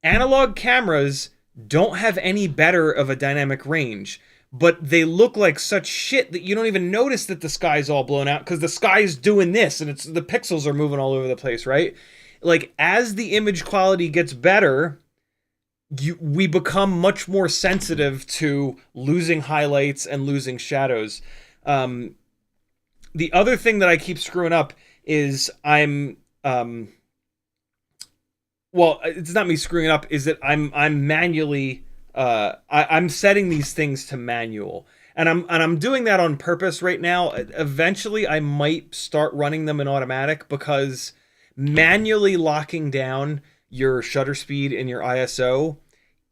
Analog cameras don't have any better of a dynamic range, but they look like such shit that you don't even notice that the sky's all blown out, because the sky's doing this and the pixels are moving all over the place, right? Like, as the image quality gets better, we become much more sensitive to losing highlights and losing shadows. The other thing that I keep screwing up is well, it's not me screwing up, is that I'm manually I'm setting these things to manual, and I'm doing that on purpose right now. Eventually I might start running them in automatic, because manually locking down your shutter speed and your ISO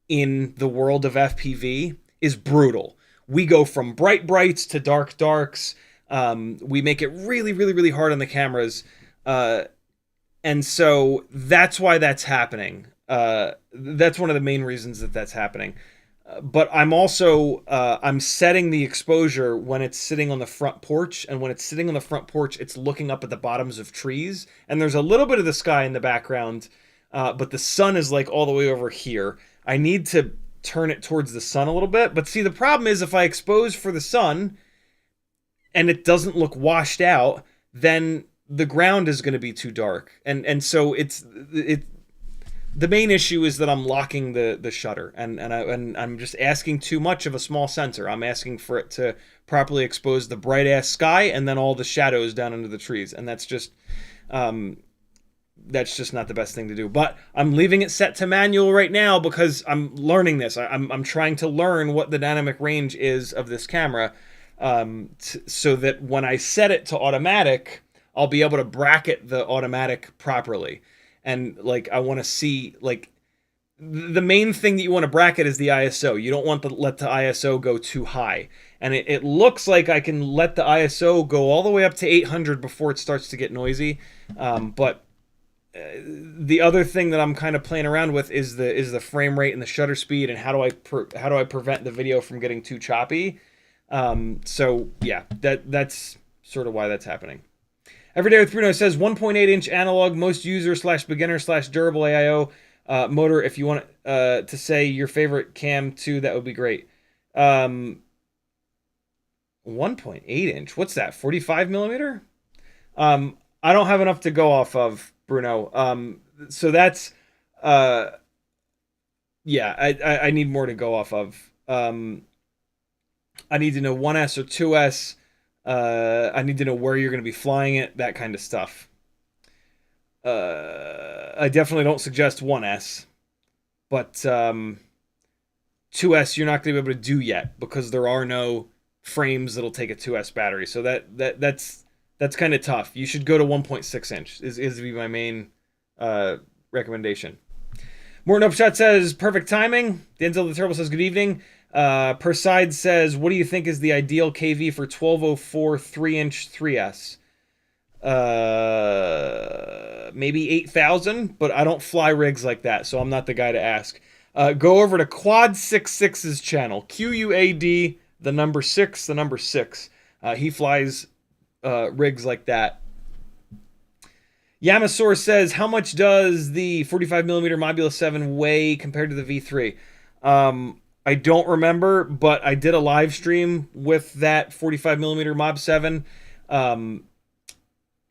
in the world of FPV is brutal. We go from bright brights to dark darks. We make it really, really, really hard on the cameras. And so that's why that's happening. That's one of the main reasons that that's happening. But I'm also, I'm setting the exposure when it's sitting on the front porch. And when it's sitting on the front porch, it's looking up at the bottoms of trees. And there's a little bit of the sky in the background, but the sun is like all the way over here. I need to turn it towards the sun a little bit. But see, the problem is, if I expose for the sun and it doesn't look washed out, then the ground is going to be too dark. And so the main issue is that I'm locking the shutter, and I'm just asking too much of a small sensor. I'm asking for it to properly expose the bright ass sky and then all the shadows down under the trees, and that's just not the best thing to do. But I'm leaving it set to manual right now because I'm learning this. I'm trying to learn what the dynamic range is of this camera, so that when I set it to automatic, I'll be able to bracket the automatic properly. And like, I want to see, like, the main thing that you want to bracket is the ISO. You don't want to let the ISO go too high. And it looks like I can let the ISO go all the way up to 800 before it starts to get noisy. But the other thing that I'm kind of playing around with is the frame rate and the shutter speed, and how do I prevent the video from getting too choppy. So yeah, that's sort of why that's happening. Everyday with Bruno says 1.8 inch analog, most user /beginner/durable AIO. Motor, if you want to say your favorite cam too, that would be great. 1.8 inch. What's that? 45 millimeter? I don't have enough to go off of, Bruno. So that's yeah, I need more to go off of. I need to know 1S or 2S. I need to know where you're going to be flying it, that kind of stuff. I definitely don't suggest 1S, but 2S you're not going to be able to do yet because there are no frames that'll take a 2S battery. So that's kind of tough. You should go to 1.6 inch is be my main recommendation. Morton Upshot says, perfect timing. Denzel the Turtle says, good evening. Perside says, what do you think is the ideal KV for 1204 3-inch 3S? Maybe 8,000, but I don't fly rigs like that, so I'm not the guy to ask. Go over to Quad66's channel. QUAD, the number 6, the number 6. He flies rigs like that. Yamasaur says, how much does the 45mm Mobula 7 weigh compared to the V3? I don't remember, but I did a live stream with that 45mm Mob 7,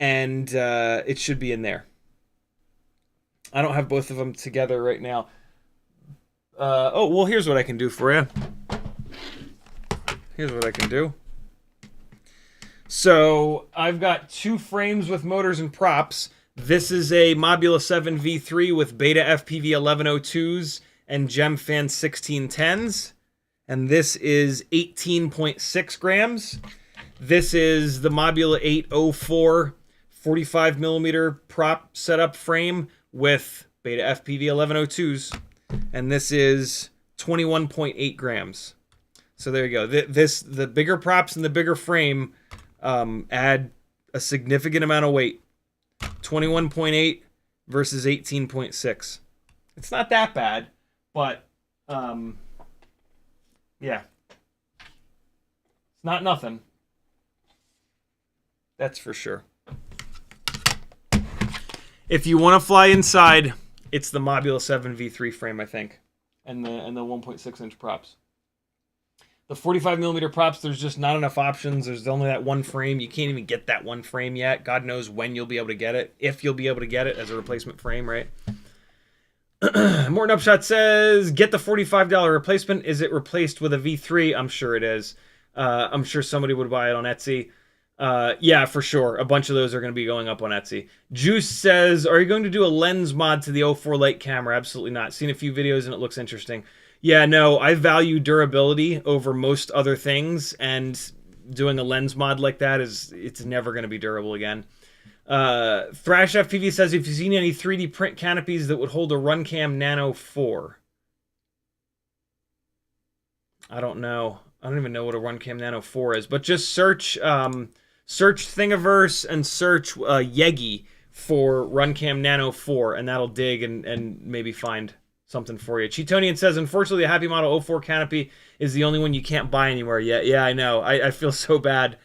and it should be in there. I don't have both of them together right now. Oh, well, here's what I can do for you. Here's what I can do. So I've got 2 frames with motors and props. This is a Mobula 7 V3 with Beta FPV 1102s and GemFan 1610s. And this is 18.6 grams. This is the Mobula 804 45mm prop setup frame with Beta FPV 1102s. And this is 21.8 grams. So there you go. The bigger props and the bigger frame add a significant amount of weight. 21.8 versus 18.6. It's not that bad, but yeah. It's not nothing. That's for sure. If you want to fly inside, it's the Mobula 7 V3 frame, I think. And the 1.6 inch props. The 45mm props, there's just not enough options. There's only that one frame. You can't even get that one frame yet. God knows when you'll be able to get it. If you'll be able to get it as a replacement frame, right? Morton Upshot says, get the $45 replacement. Is it replaced with a V3? I'm sure it is. I'm sure somebody would buy it on Etsy. Yeah, for sure. A bunch of those are going to be going up on Etsy. Juice says, are you going to do a lens mod to the 04 Lite camera? Absolutely not. Seen a few videos and it looks interesting. Yeah, no, I value durability over most other things, and doing a lens mod like that it's never going to be durable again. Thrash FPV says, if you've seen any 3D print canopies that would hold a RunCam Nano 4. I don't know. I don't even know what a RunCam Nano 4 is, but just search Thingiverse and search Yegi for RunCam Nano 4, and that'll dig and maybe find something for you. Cheetonian says, unfortunately, the Happy Model 04 canopy is the only one you can't buy anywhere yet. Yeah, I know. I feel so bad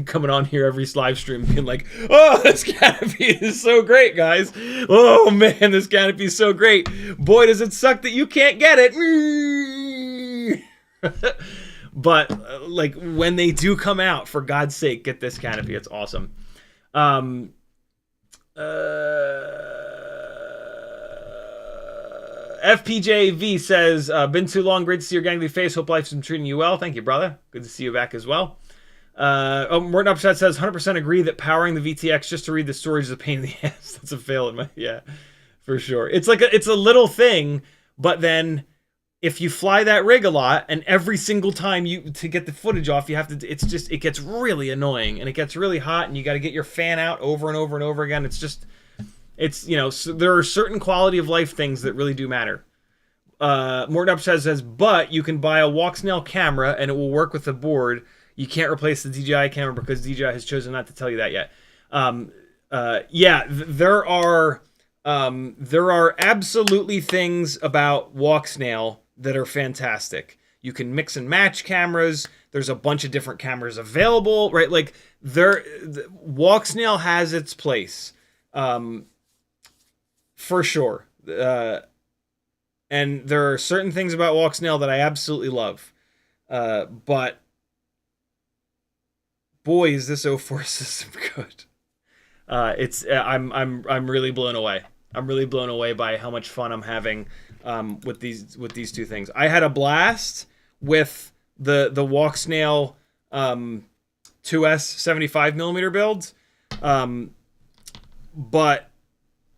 coming on here every live stream being like, oh, this canopy is so great, guys. Oh, man, this canopy is so great. Boy, does it suck that you can't get it. But, like, when they do come out, for God's sake, get this canopy. It's awesome. FPJV says, been too long, great to see your gangly face, hope life's been treating you well. Thank you, brother. Good to see you back as well. Morton Upshot says, 100% agree that powering the VTX just to read the storage is a pain in the ass. That's a fail in my, yeah, for sure. It's like it's a little thing, but then if you fly that rig a lot and every single time to get the footage off, you have to, it gets really annoying and it gets really hot and you got to get your fan out over and over and over again. It's, you know, so there are certain quality of life things that really do matter. Morton Upshot says, but you can buy a Walksnail camera and it will work with the board. You can't replace the DJI camera because DJI has chosen not to tell you that yet. Yeah, there are absolutely things about Walksnail that are fantastic. You can mix and match cameras. There's a bunch of different cameras available, right? Like Walksnail has its place. For sure. And there are certain things about Walksnail that I absolutely love. But boy, is this 04 system good. I'm really blown away. I'm really blown away by how much fun I'm having with these two things. I had a blast with the Walksnail 2S 75mm builds, but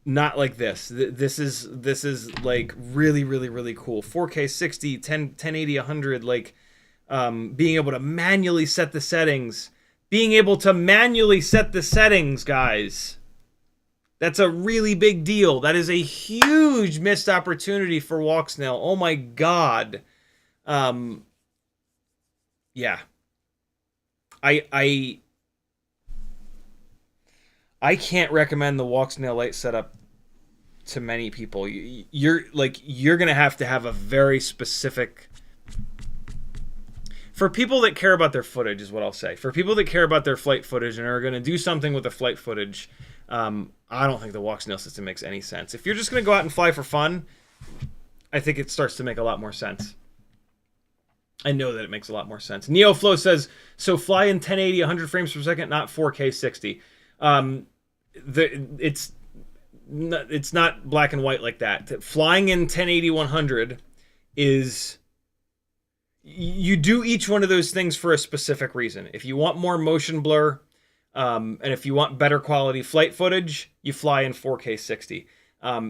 not like this. This is like really cool. 4K 60, 1080, 100. Like being able to manually set the settings. Being able to manually set the settings, guys. That's a really big deal. That is a huge missed opportunity for Walksnail. Oh my god. Yeah. I can't recommend the Walksnail Lite setup to many people. You're gonna have to have a very specific. For people that care about their footage, is what I'll say. For people that care about their flight footage and are going to do something with the flight footage, I don't think the Walksnail system makes any sense. If you're just going to go out and fly for fun, I think it starts to make a lot more sense. I know that it makes a lot more sense. NeoFlow says, so fly in 1080, 100 frames per second, not 4K 60. It's not black and white like that. Flying in 1080, 100 is... You do each one of those things for a specific reason. If you want more motion blur, and if you want better quality flight footage, you fly in 4K 60.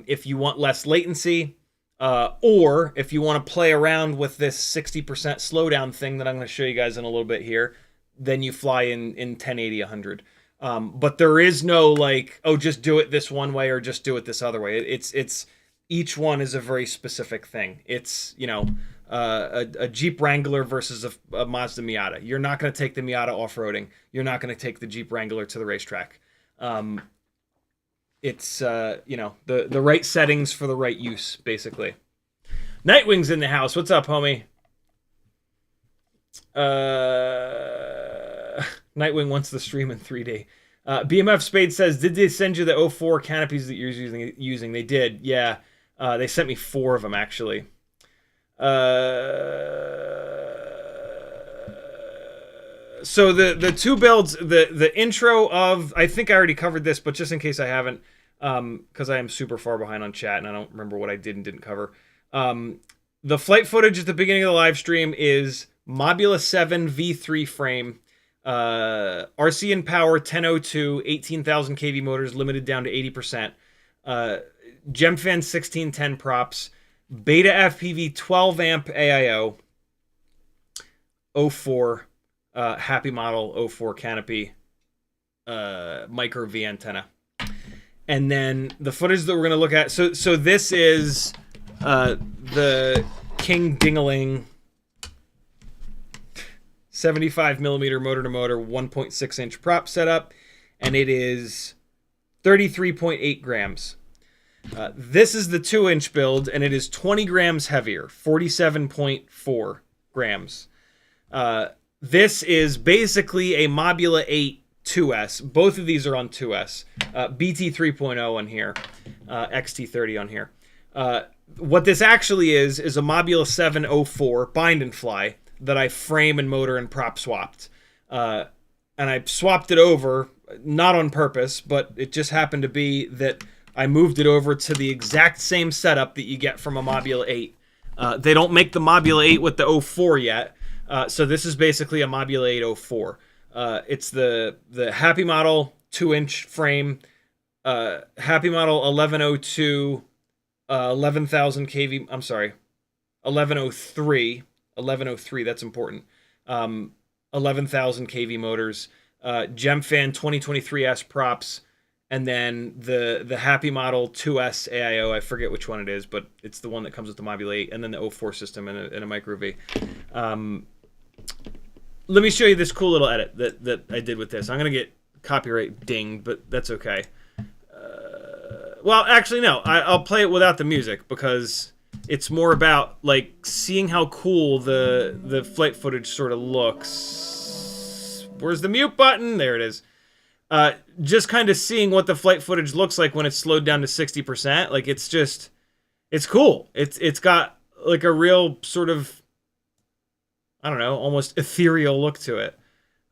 If you want less latency, or if you want to play around with this 60% slowdown thing that I'm going to show you guys in a little bit here, then you fly in 1080, 100. But there is no like, oh, just do it this one way or just do it this other way. It's each one is a very specific thing. It's, you know, a Jeep Wrangler versus a Mazda Miata. You're not going to take the Miata off-roading. You're not going to take the Jeep Wrangler to the racetrack. It's, you know, the right settings for the right use, basically. Nightwing's in the house. What's up, homie? Nightwing wants the stream in 3D. BMF Spade says, did they send you the 04 canopies that you're using? They did, yeah. They sent me 4 of them, actually. So the two builds, the intro of, I think I already covered this, but just in case I haven't, because I am super far behind on chat and I don't remember what I did and didn't cover. The flight footage at the beginning of the live stream is Mobula 7 V3 frame, RC and Power 1002, 18,000 kV motors, limited down to 80%. Gemfan 1610 props, Beta FPV 12 amp AIO, 04, Happy Model 04 Canopy, micro V antenna. And then the footage that we're going to look at, so this is the King Dingaling 75mm motor to motor 1.6 inch prop setup, and it is 33.8 grams. This is the 2-inch build, and it is 20 grams heavier, 47.4 grams. This is basically a Mobula 8 2S. Both of these are on 2S. BT 3.0 on here, XT30 on here. What this actually is a Mobula 7 04 bind and fly that I frame and motor and prop swapped. And I swapped it over, not on purpose, but it just happened to be that I moved it over to the exact same setup that you get from a Mobula 8. They don't make the Mobula 8 with the 04 yet, so this is basically a Mobula 8 04. It's the Happy Model 2-inch frame, Happy Model 1102, 11,000 kV, I'm sorry, 1103, that's important, 11,000 kV motors, Gemfan 2023S props, and then the Happy Model 2S AIO, I forget which one it is, but it's the one that comes with the Mobula 8, and then the 04 system and a micro V. Let me show you this cool little edit that I did with this. I'm going to get copyright dinged, but that's okay. Well, actually, no. I'll play it without the music because it's more about like seeing how cool the flight footage sort of looks. Where's the mute button? There it is. Just kind of seeing what the flight footage looks like when it's slowed down to 60%. Like, it's just, It's cool. It's got like a real sort of, I don't know, almost ethereal look to it.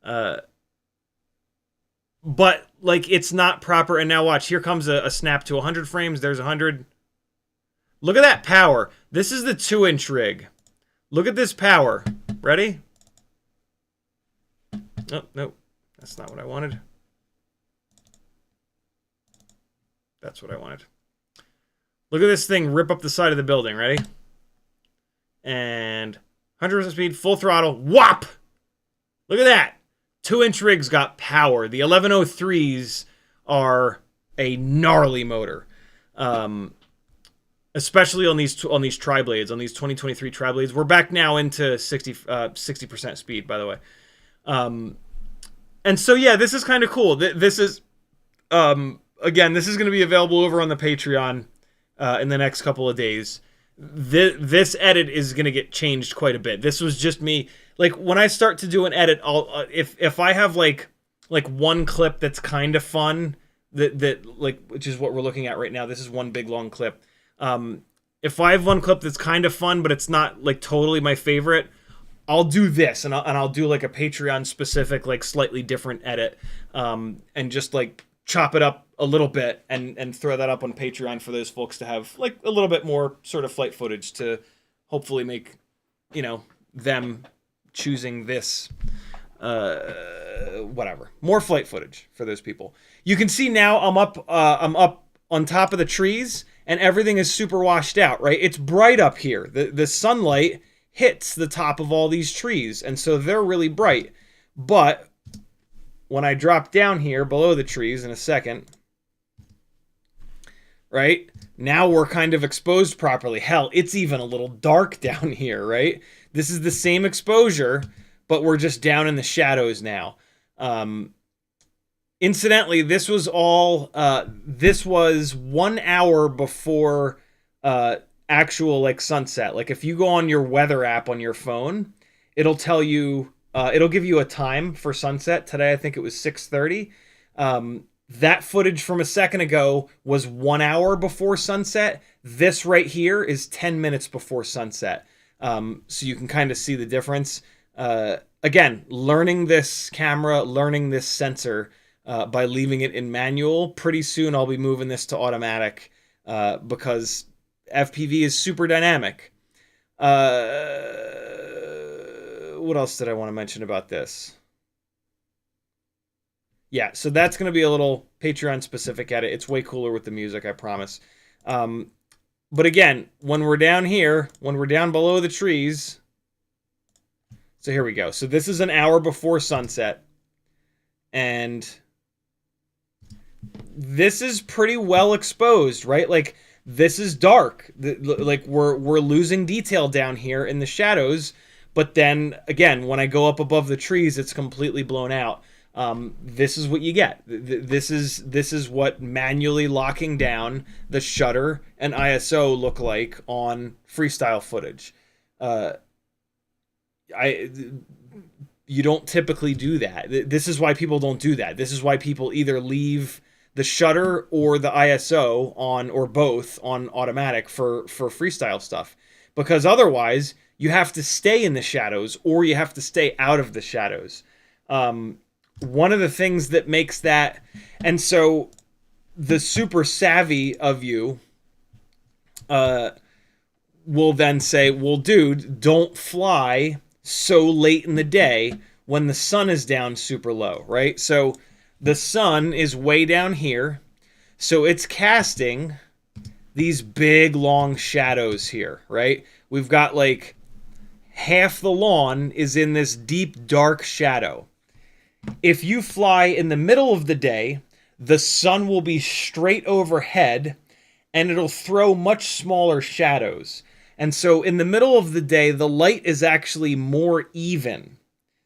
Uh, but like it's not proper. And now watch, here comes a snap to 100 frames. There's 100. Look at that power. This is the 2-inch rig. Look at this power. Ready? Oh, no. That's not what I wanted. That's what I wanted. Look at this thing rip up the side of the building. Ready? And 100% speed, full throttle. Whop! Look at that. 2-inch rigs got power. The 1103s are a gnarly motor. Especially on these tri-blades, on these 2023 tri-blades. We're back now into 60% speed, by the way. And so, yeah, this is kind of cool. This is, again, this is going to be available over on the Patreon in the next couple of days. This edit is going to get changed quite a bit. This was just me. Like, when I start to do an edit, I'll, if I have, like one clip that's kind of fun, which is what we're looking at right now. This is one big, long clip. If I have one clip that's kind of fun, but it's not, like, totally my favorite, I'll do this, and I'll do, like, a Patreon-specific, like, slightly different edit, and just, like, chop it up a little bit and throw that up on Patreon for those folks to have, like, a little bit more sort of flight footage to hopefully make, you know, them choosing this, whatever. More flight footage for those people. You can see now I'm up on top of the trees, and everything is super washed out, right? It's bright up here. The sunlight hits the top of all these trees, and so they're really bright. But when I drop down here below the trees in a second, right? Now we're kind of exposed properly. Hell, it's even a little dark down here, right? This is the same exposure, but we're just down in the shadows now. Incidentally, this was all, this was 1 hour before actual, like, sunset. Like, if you go on your weather app on your phone, it'll tell you, it'll give you a time for sunset. Today, I think it was 6:30. That footage from a second ago was 1 hour before sunset. This right here is 10 minutes before sunset. So you can kind of see the difference. Again, learning this camera, learning this sensor, by leaving it in manual. Pretty soon I'll be moving this to automatic, because FPV is super dynamic. What else did I want to mention about this? Yeah, so that's going to be a little Patreon-specific edit. It's way cooler with the music, I promise. But again, when we're down here, when we're down below the trees... So here we go. So this is an hour before sunset. And this is pretty well exposed, right? Like, this is dark. Like, we're losing detail down here in the shadows. But then, again, when I go up above the trees, it's completely blown out. This is what you get. This is what manually locking down the shutter and ISO look like on freestyle footage. You don't typically do that. This is why people don't do that. This is why people either leave the shutter or the ISO on, or both, on automatic for freestyle stuff. Because otherwise, you have to stay in the shadows, or you have to stay out of the shadows. One of the things that makes that... And so, the super savvy of you will then say, well, dude, don't fly so late in the day when the sun is down super low, right? So the sun is way down here, so it's casting these big long shadows here, right? We've got like half the lawn is in this deep dark shadow. If you fly in the middle of the day, the sun will be straight overhead and it'll throw much smaller shadows. And so in the middle of the day, the light is actually more even,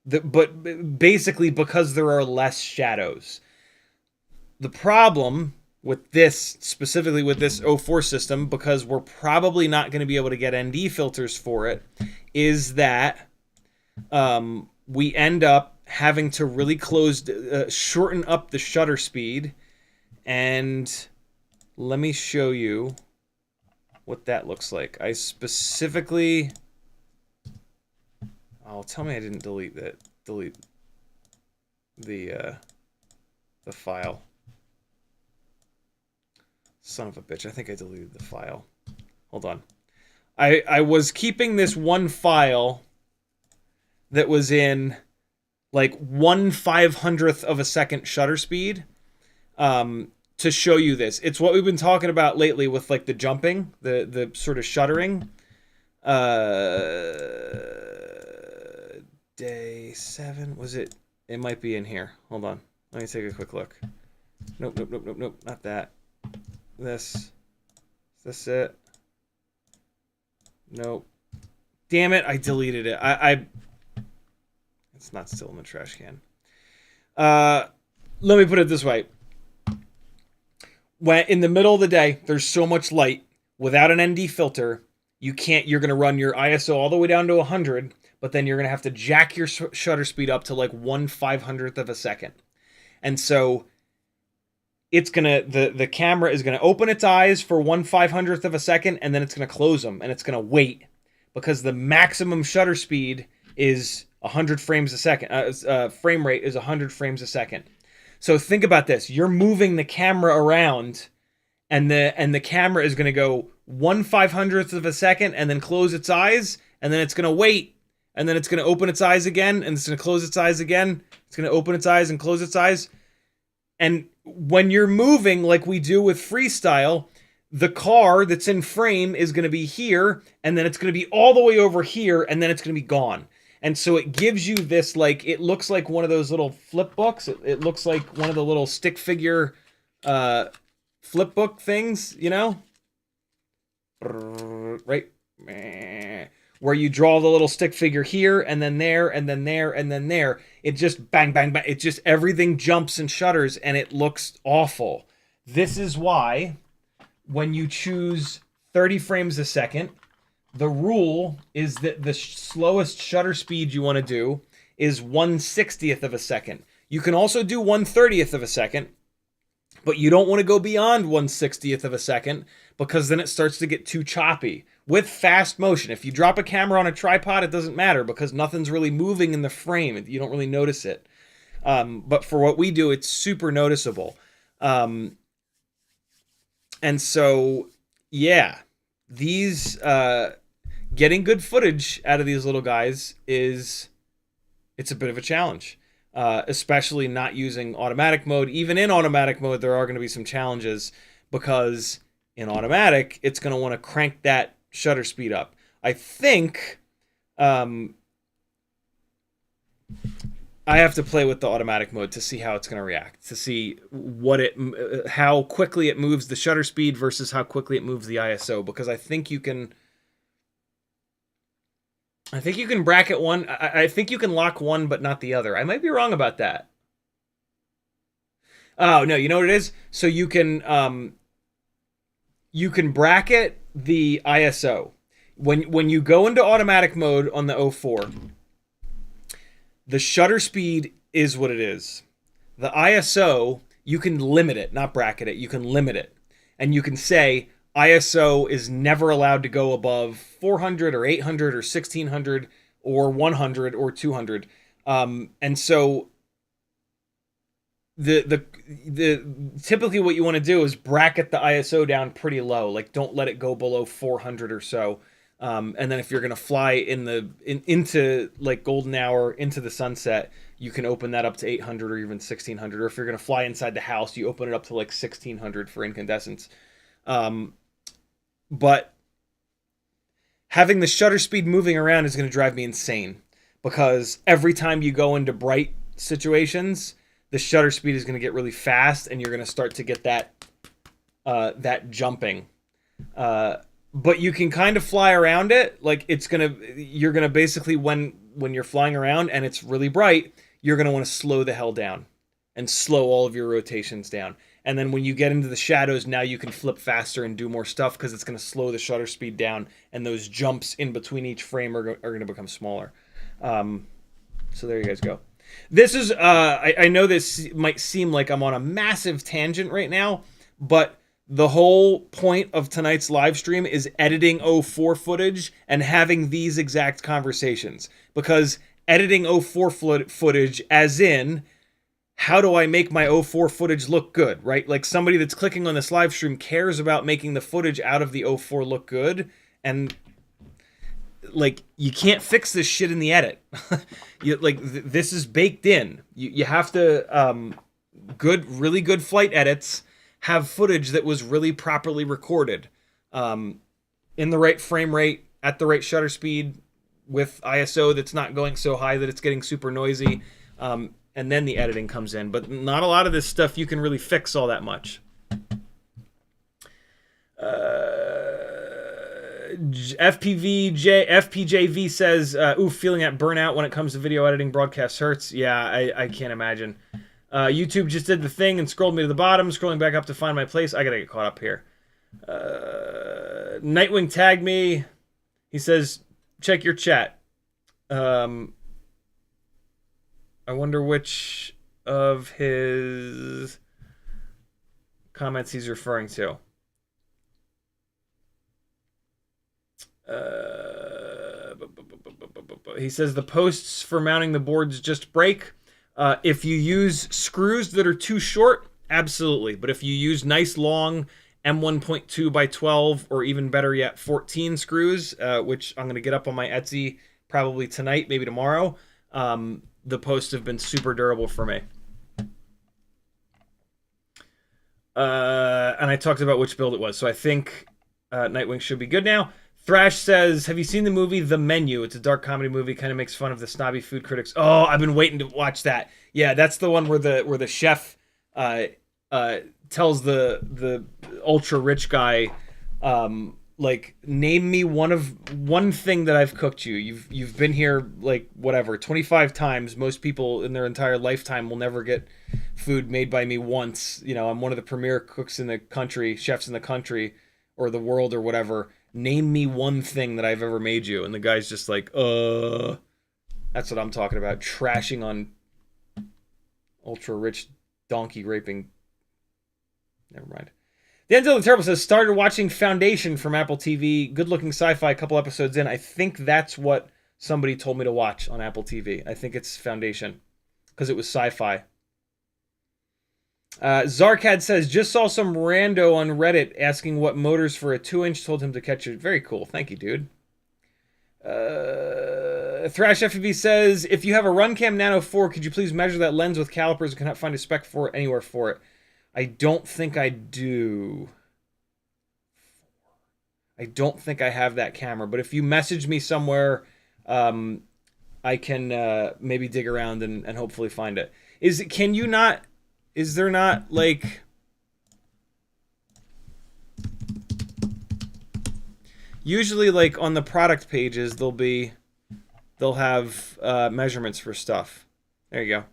but basically because there are less shadows. The problem with this, specifically with this 04 system, because we're probably not going to be able to get ND filters for it, is that we end up having to really shorten up the shutter speed. And let me show you. what that looks like. I specifically... Oh, tell me I didn't delete the file. Son of a bitch, I think I deleted the file. Hold on. I was keeping this one file that was in like 1/500th of a second shutter speed to show you this. It's what we've been talking about lately with like the jumping, the sort of shuttering. Day 7, was it? It might be in here. Hold on. Let me take a quick look. Nope, nope, nope, nope, nope. Not that. This. Is this it? Nope. Damn it, I deleted it. It's not still in the trash can. Let me put it this way. When in the middle of the day, there's so much light, without an ND filter, you're going to run your ISO all the way down to 100, but then you're going to have to jack your shutter speed up to like 1/500th of a second. And so it's going to, the camera is going to open its eyes for 1/500th of a second, and then it's going to close them, and it's going to wait, because the maximum shutter speed is 100 frames a second. Frame rate is 100 frames a second. So think about this. You're moving the camera around, and the camera is going to go 1/500th of a second and then close its eyes, and then it's going to wait, and then it's going to open its eyes again, and it's going to close its eyes again. It's going to open its eyes and close its eyes. And when you're moving like we do with freestyle, the car that's in frame is going to be here, and then it's going to be all the way over here, and then it's going to be gone. And so it gives you this, like, it looks like one of those little flip books. It looks like one of the little stick figure flip book things, you know? Right? Where you draw the little stick figure here, and then there, and then there, and then there. It just bang, bang, bang. It just, everything jumps and shutters, and it looks awful. This is why, when you choose 30 frames a second, the rule is that the slowest shutter speed you want to do is 1/60th of a second. You can also do 1/30th of a second, but you don't want to go beyond 1/60th of a second, because then it starts to get too choppy. With fast motion, if you drop a camera on a tripod, it doesn't matter, because nothing's really moving in the frame. You don't really notice it. But for what we do, it's super noticeable. And so, yeah, these... getting good footage out of these little guys it's a bit of a challenge, especially not using automatic mode. Even in automatic mode, there are going to be some challenges, because in automatic, it's going to want to crank that shutter speed up. I think I have to play with the automatic mode to see how it's going to react, to see how quickly it moves the shutter speed versus how quickly it moves the ISO, because I think you can bracket one. I think you can lock one, but not the other. I might be wrong about that. Oh, no, you know what it is? So you can bracket the ISO. When you go into automatic mode on the 04, the shutter speed is what it is. The ISO, you can limit it, not bracket it. You can limit it. And you can say, ISO is never allowed to go above 400 or 800 or 1600 or 100 or 200. And so the typically what you want to do is bracket the ISO down pretty low. Like, don't let it go below 400 or so. And then if you're going to fly into like golden hour, into the sunset, you can open that up to 800 or even 1600. Or if you're going to fly inside the house, you open it up to like 1600 for incandescence. But having the shutter speed moving around is going to drive me insane, because every time you go into bright situations, the shutter speed is going to get really fast, and you're going to start to get that jumping. But you can kind of fly around it. Like, you're going to basically, when you're flying around and it's really bright, you're going to want to slow the hell down and slow all of your rotations down. And then when you get into the shadows, now you can flip faster and do more stuff, because it's going to slow the shutter speed down, and those jumps in between each frame are going to become smaller. So there you guys go. This is, I know this might seem like I'm on a massive tangent right now, but The whole point of tonight's live stream is editing '04 footage and having these exact conversations. Because editing '04 footage, as in, how do I make my '04 footage look good, right? Like somebody that's clicking on this live stream cares about making the footage out of the '04 look good, and like you can't fix this shit in the edit. This is baked in. You have to really good flight edits have footage that was really properly recorded, in the right frame rate, at the right shutter speed, with ISO that's not going so high that it's getting super noisy, and then the editing comes in. But not a lot of this stuff you can really fix all that much. FPJV says, ooh, feeling that burnout when it comes to video editing. Broadcast hurts. Yeah, I can't imagine. YouTube just did the thing and scrolled me to the bottom, scrolling back up to find my place. I gotta get caught up here. Nightwing tagged me. He says, check your chat. I wonder which of his comments he's referring to. He says the posts for mounting the boards just break. If you use screws that are too short, absolutely. But if you use nice long M1.2 by 12, or even better yet, 14 screws, which I'm going to get up on my Etsy probably tonight, maybe tomorrow, the posts have been super durable for me. And I talked about which build it was. So I think Nightwing should be good now. Thrash says, have you seen the movie The Menu? It's a dark comedy movie, kind of makes fun of the snobby food critics. Oh, I've been waiting to watch that. Yeah, that's the one where the chef tells the ultra rich guy, like, name me one thing that I've cooked you. You've been here like whatever 25 times. Most people in their entire lifetime will never get food made by me once. You know, I'm one of the premier cooks in the country, chefs in the country or the world or whatever. Name me one thing that I've ever made you. And the guy's just like, that's what I'm talking about. Trashing on ultra rich donkey raping. Never mind. Denzel the Terrible says, started watching Foundation from Apple TV. Good looking sci-fi, a couple episodes in. I think that's what somebody told me to watch on Apple TV. I think it's Foundation because it was sci-fi. Zarkad says, just saw some rando on Reddit asking what motors for a 2-inch, told him to catch it. Very cool. Thank you, dude. Thrash FPV says, if you have a RunCam Nano4, could you please measure that lens with calipers? I cannot find a spec for it anywhere for it. I don't think I do. I don't think I have that camera, but if you message me somewhere, I can maybe dig around and hopefully find it. Is there not, like, usually, like, on the product pages, they'll have measurements for stuff. There you go.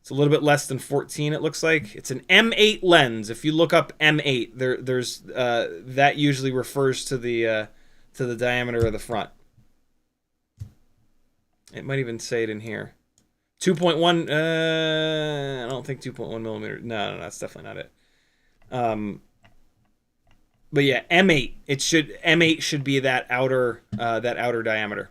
It's a little bit less than 14, it looks like. It's an M8 lens. If you look up M8, there's that usually refers to the diameter of the front. It might even say it in here. 2.1, I don't think 2.1 millimeter. No, that's definitely not it. But yeah, M8. M8 should be that outer diameter.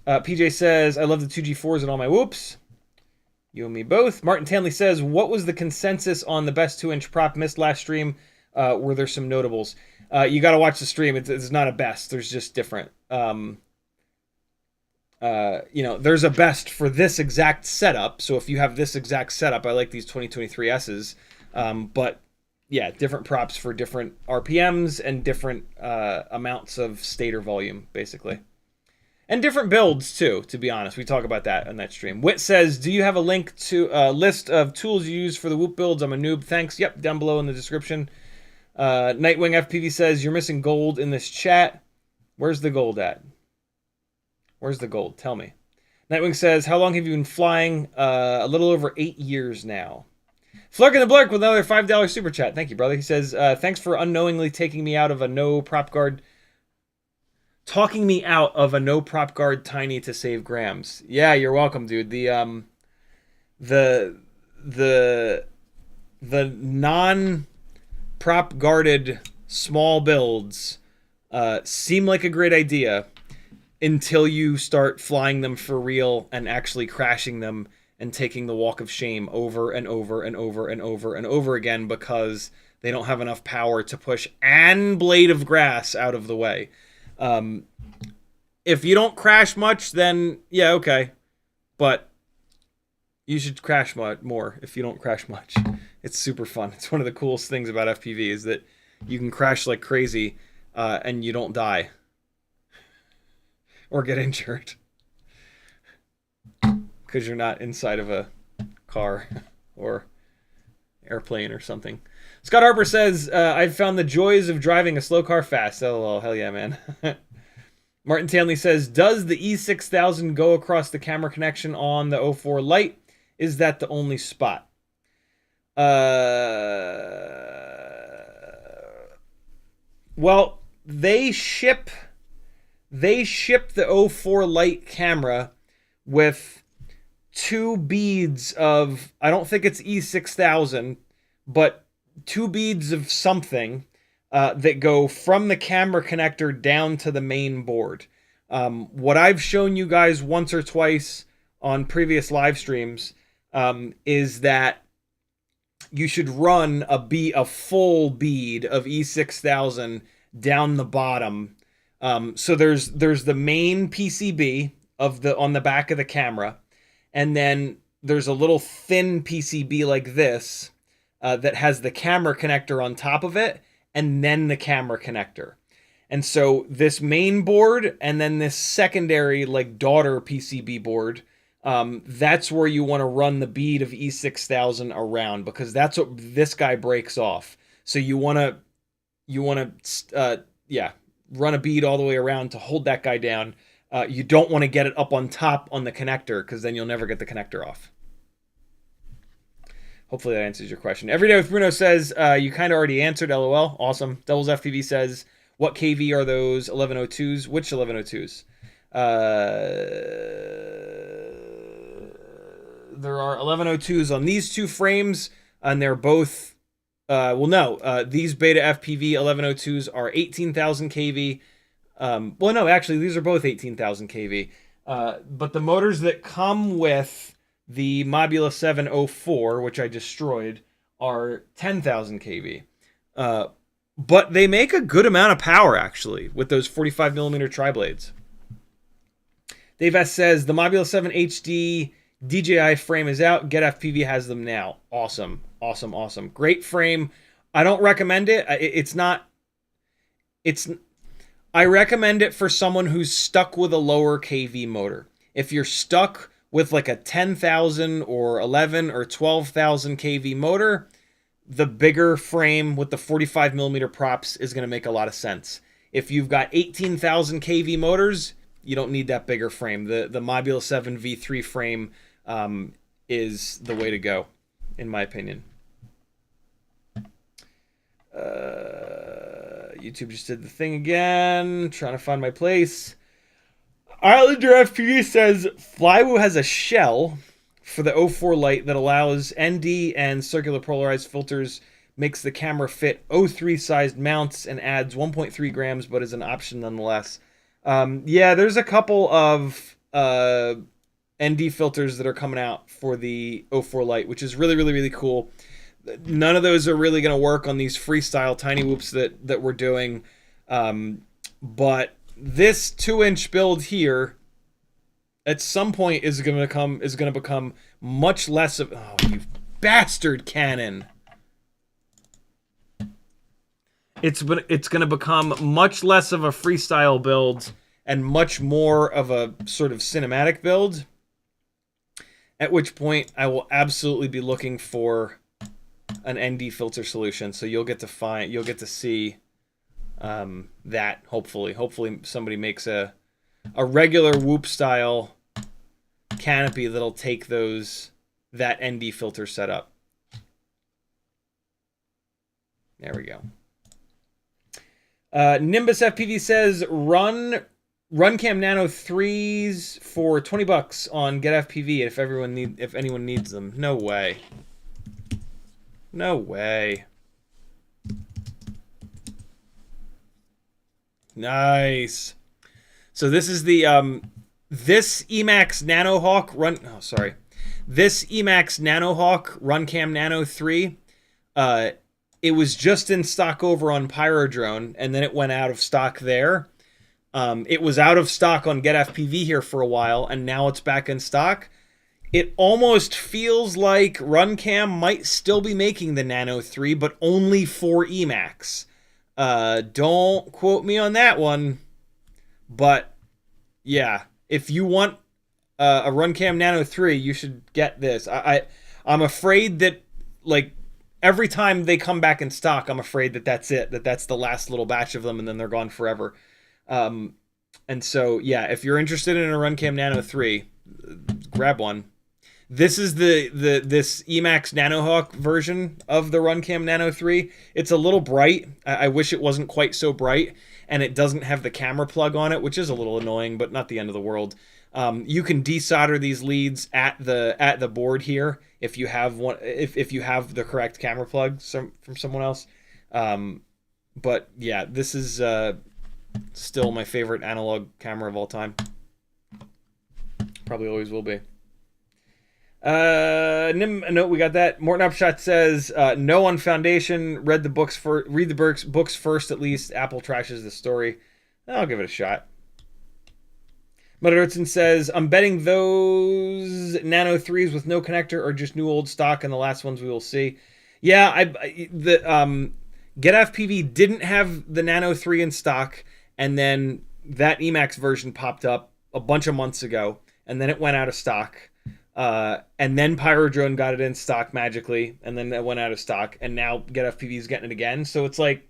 PJ says, I love the 2G4s and all my whoops. You and me both. Martin Tanley says, what was the consensus on the best 2-inch prop? Missed last stream. Were there some notables? You got to watch the stream. It's not a best. There's just different. There's a best for this exact setup. So if you have this exact setup, I like these 2023Ss. But yeah, different props for different RPMs and different amounts of stator volume, basically. And different builds, too, to be honest. We talk about that on that stream. Wit says, do you have a link to a list of tools you use for the Whoop builds? I'm a noob. Thanks. Yep, down below in the description. Nightwing FPV says, you're missing gold in this chat. Where's the gold at? Where's the gold? Tell me. Nightwing says, how long have you been flying? A little over 8 years now. Flurk in the Blurk with another $5 super chat. Thank you, brother. He says, thanks for unknowingly taking me out of a no prop guard talking me out of a no prop guard tiny to save grams. Yeah, you're welcome, dude. The the the non prop guarded small builds seem like a great idea until you start flying them for real and actually crashing them and taking the walk of shame over and over and over and over and over again because they don't have enough power to push an blade of grass out of the way. If you don't crash much, then yeah, okay. But you should crash more if you don't crash much. It's super fun. It's one of the coolest things about FPV is that you can crash like crazy and you don't die or get injured because you're not inside of a car or airplane or something. Scott Harper says, I've found the joys of driving a slow car fast. LOL, hell yeah, man. Martin Tanley says, does the E6000 go across the camera connection on the 04 Lite? Is that the only spot? Well, they ship the 04 Lite camera with 2 beads of, I don't think it's E6000, but 2 beads of something that go from the camera connector down to the main board. What I've shown you guys once or twice on previous live streams is that you should run a full bead of E6000 down the bottom. So there's the main PCB on the back of the camera, and then there's a little thin PCB like this that has the camera connector on top of it, and then the camera connector. And so this main board and then this secondary like daughter PCB board, that's where you want to run the bead of E6000 around, because that's what this guy breaks off. So you want to run a bead all the way around to hold that guy down. You don't want to get it up on top on the connector, because then you'll never get the connector off. Hopefully that answers your question. Everyday with Bruno says, you kind of already answered, LOL. Awesome. Doubles FPV says, what KV are those 1102s? Which 1102s? There are 1102s on these 2 frames, and they're both, these Beta FPV 1102s are 18,000 kV. Well, no, actually, these are both 18,000 kV. But the motors that come with the Mobula 704, which I destroyed, are 10,000 kV. But they make a good amount of power, actually, with those 45mm tri-blades. Dave S. says, the Mobula 7 HD DJI frame is out. Get FPV has them now. Awesome. Awesome, awesome. Great frame. I don't recommend it. I recommend it for someone who's stuck with a lower kV motor. If you're stuck with like a 10,000 or 11 or 12,000 kV motor, the bigger frame with the 45mm props is going to make a lot of sense. If you've got 18,000 kV motors, you don't need that bigger frame. The Mobula 7 V3 frame is the way to go, in my opinion. YouTube just did the thing again. Trying to find my place. Islander FPV says, Flywoo has a shell for the 04 Lite that allows ND and circular polarized filters, makes the camera fit 03 sized mounts, and adds 1.3 grams, but is an option nonetheless. Yeah, there's a couple of ND filters that are coming out for the 04 Lite, which is really, really, really cool. None of those are really going to work on these freestyle tiny whoops that we're doing. But this 2-inch build here, at some point, is going to become much less of... Oh, you bastard Canon! It's going to become much less of a freestyle build and much more of a sort of cinematic build. At which point, I will absolutely be looking for an ND filter solution, so you'll get to see that. Hopefully somebody makes a regular whoop style canopy that'll take that ND filter setup. There we go. Nimbus FPV says, run RunCam Nano 3s for $20 on GetFPV if anyone needs them. No way. No way. Nice. So this is the this Emax Nanohawk This Emax Nanohawk RunCam Nano 3. It was just in stock over on Pyrodrone, and then it went out of stock there. It was out of stock on GetFPV here for a while, and now it's back in stock. It almost feels like RunCam might still be making the Nano 3, but only for Emax. Don't quote me on that one, but yeah, if you want a RunCam Nano 3, you should get this. I'm afraid that, like, every time they come back in stock, I'm afraid that that's it, that's the last little batch of them, and then they're gone forever. And so, yeah, if you're interested in a RunCam Nano 3, grab one. This is this Emax Nanohawk version of the RunCam Nano 3. It's a little bright. I wish it wasn't quite so bright, and it doesn't have the camera plug on it, which is a little annoying, but not the end of the world. You can desolder these leads at the board here if you have one, if you have the correct camera plug from someone else. But yeah, this is still my favorite analog camera of all time. Probably always will be. No, we got that. Morton Upshot says no on Foundation. Read the books first at least. Apple trashes the story. I'll give it a shot. Mudderton says I'm betting those Nano 3s with no connector are just new old stock, and the last ones we will see. Yeah, GetFPV didn't have the Nano 3 in stock, and then that Emax version popped up a bunch of months ago, and then it went out of stock. And then Pyrodrone got it in stock magically, and then it went out of stock, and now GetFPV is getting it again. So it's like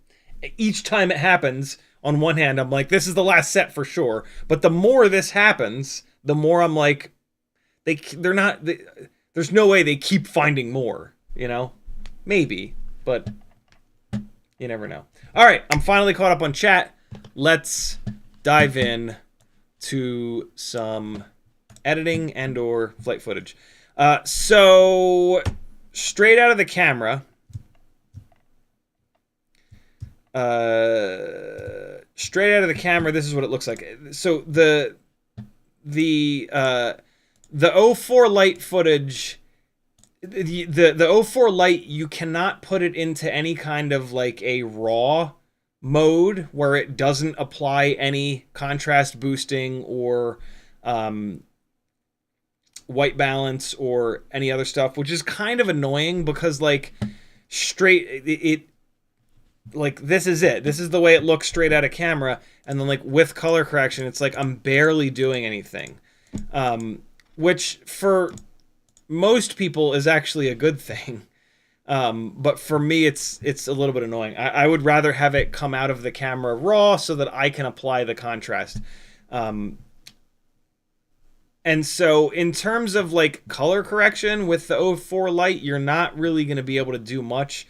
each time it happens, on one hand, I'm like, this is the last set for sure. But the more this happens, the more I'm like, there's no way they keep finding more, you know? Maybe, but you never know. All right, I'm finally caught up on chat. Let's dive in to some editing and or flight footage. So straight out of the camera, this is what it looks like. So the 04 Lite footage, the 04 Lite, you cannot put it into any kind of like a raw mode where it doesn't apply any contrast boosting or white balance or any other stuff, which is kind of annoying because like like this is it. This is the way it looks straight out of camera, and then like with color correction, it's like I'm barely doing anything, which for most people is actually a good thing. But for me, it's a little bit annoying. I would rather have it come out of the camera raw so that I can apply the contrast. And so in terms of like color correction with the 04 Lite, you're not really going to be able to do much.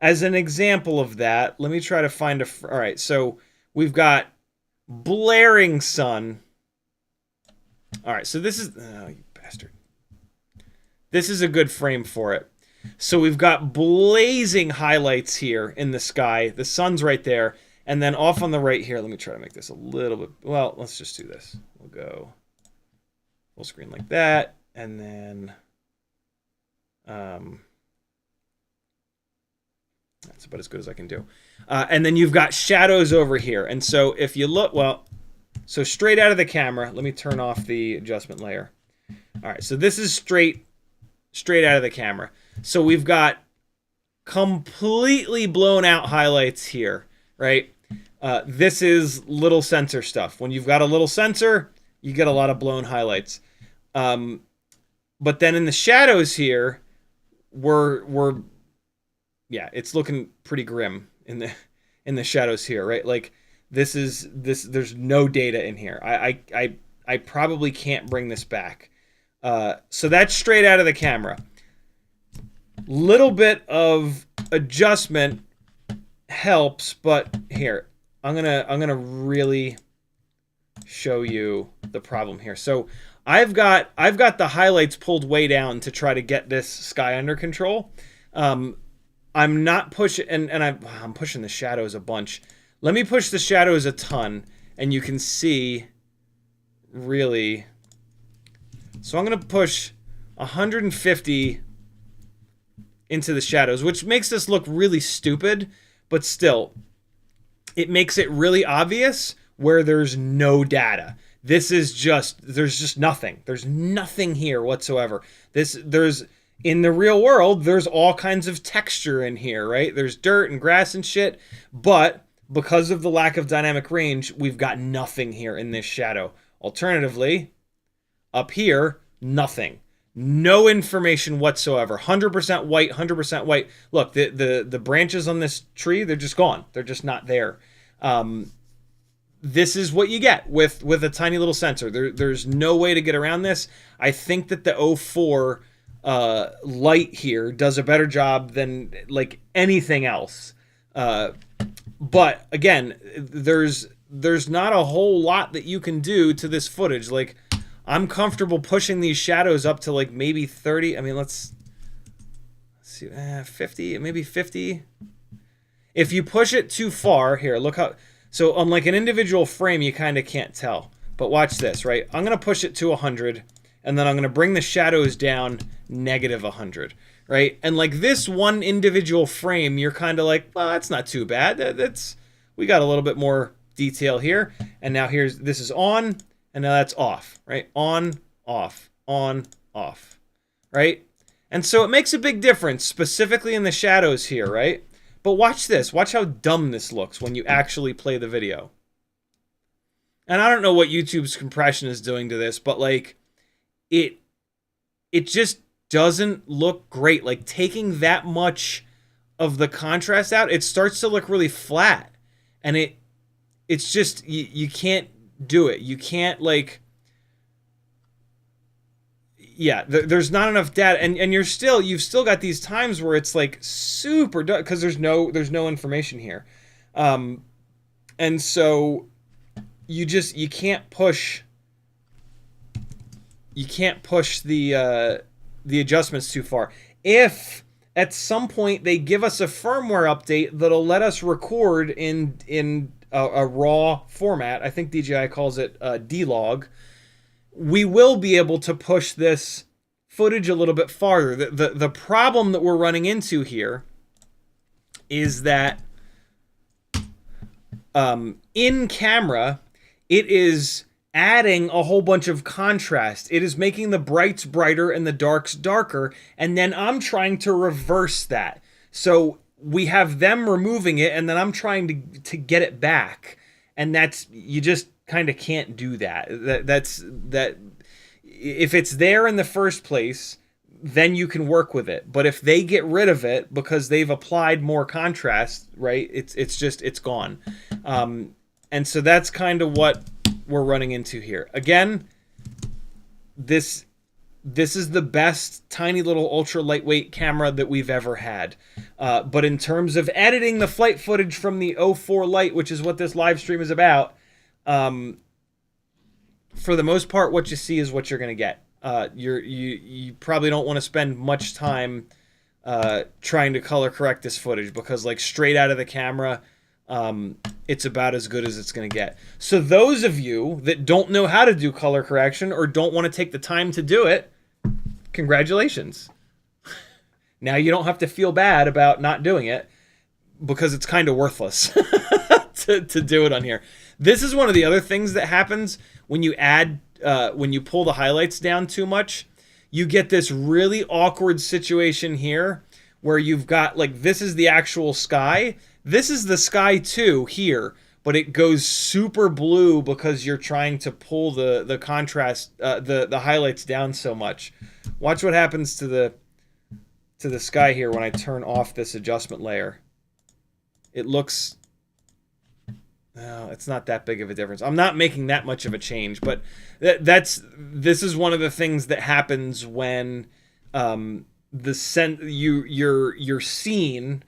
As an example of that, let me try to find all right, so we've got blaring sun. All right, so this is, oh, you bastard. This is a good frame for it. So we've got blazing highlights here in the sky. The sun's right there. And then off on the right here, let me try to make this a little bit, well, let's just do this. We'll go full screen like that. And then, that's about as good as I can do. And then you've got shadows over here. And so if you look, well, so straight out of the camera, let me turn off the adjustment layer. All right, so this is straight out of the camera. So we've got completely blown out highlights here, right? This is little sensor stuff. When you've got a little sensor, you get a lot of blown highlights. But then in the shadows here, yeah, it's looking pretty grim in the shadows here, right? Like there's no data in here. I probably can't bring this back. So that's straight out of the camera. Little bit of adjustment helps, but here, I'm gonna really show you the problem here. So I've got the highlights pulled way down to try to get this sky under control. I'm not pushing, and I'm pushing the shadows a bunch. Let me push the shadows a ton, and you can see really. So I'm going to push 150 into the shadows, which makes this look really stupid, but still, it makes it really obvious where there's no data. This is just, there's just nothing. There's nothing here whatsoever. In the real world, there's all kinds of texture in here, right? There's dirt and grass and shit, but because of the lack of dynamic range, we've got nothing here in this shadow. Alternatively, up here, nothing. No information whatsoever. 100% white, 100% white. Look, the branches on this tree, they're just gone. They're just not there. This is what you get with a tiny little sensor. There's no way to get around this. I think that the 04 Lite here does a better job than like anything else. But again, there's not a whole lot that you can do to this footage. Like, I'm comfortable pushing these shadows up to like maybe 30. I mean, let's see, 50, maybe 50. If you push it too far, here, look how. So on like an individual frame, you kind of can't tell. But watch this, right? I'm gonna push it to 100, and then I'm gonna bring the shadows down negative 100, right? And like this one individual frame, you're kind of like, well, that's not too bad. We got a little bit more detail here, and now this is on. And now that's off, right? On, off, right? And so it makes a big difference, specifically in the shadows here, right? But watch this. Watch how dumb this looks when you actually play the video. And I don't know what YouTube's compression is doing to this, but like, it just doesn't look great. Like, taking that much of the contrast out, it starts to look really flat. And it's just, you can't do it. You can't, like, yeah, there's not enough data, and you've still got these times where it's like super dark because there's no information here, and so you can't push the adjustments too far. If at some point they give us a firmware update that'll let us record in a raw format, I think DJI calls it D-Log, we will be able to push this footage a little bit farther. The problem that we're running into here is that in camera, it is adding a whole bunch of contrast. It is making the brights brighter and the darks darker, and then I'm trying to reverse that. So we have them removing it, and then I'm trying to get it back, and you just kind of can't do that. That if it's there in the first place, then you can work with it. But if they get rid of it because they've applied more contrast, right? It's gone. And so that's kind of what we're running into here. Again, this is the best tiny little ultra lightweight camera that we've ever had. But in terms of editing the flight footage from the 04 Lite, which is what this live stream is about, for the most part, what you see is what you're going to get. You probably don't want to spend much time trying to color correct this footage, because like straight out of the camera, it's about as good as it's going to get. So those of you that don't know how to do color correction or don't want to take the time to do it, congratulations. Now you don't have to feel bad about not doing it, because it's kind of worthless to do it on here. This is one of the other things that happens when you when you pull the highlights down too much. You get this really awkward situation here where you've got, like, this is the actual sky. This is the sky too here, but it goes super blue because you're trying to pull the contrast, the highlights down so much. Watch what happens to the sky here when I turn off this adjustment layer. It looks, no, it's not that big of a difference. I'm not making that much of a change, but this is one of the things that happens when your scene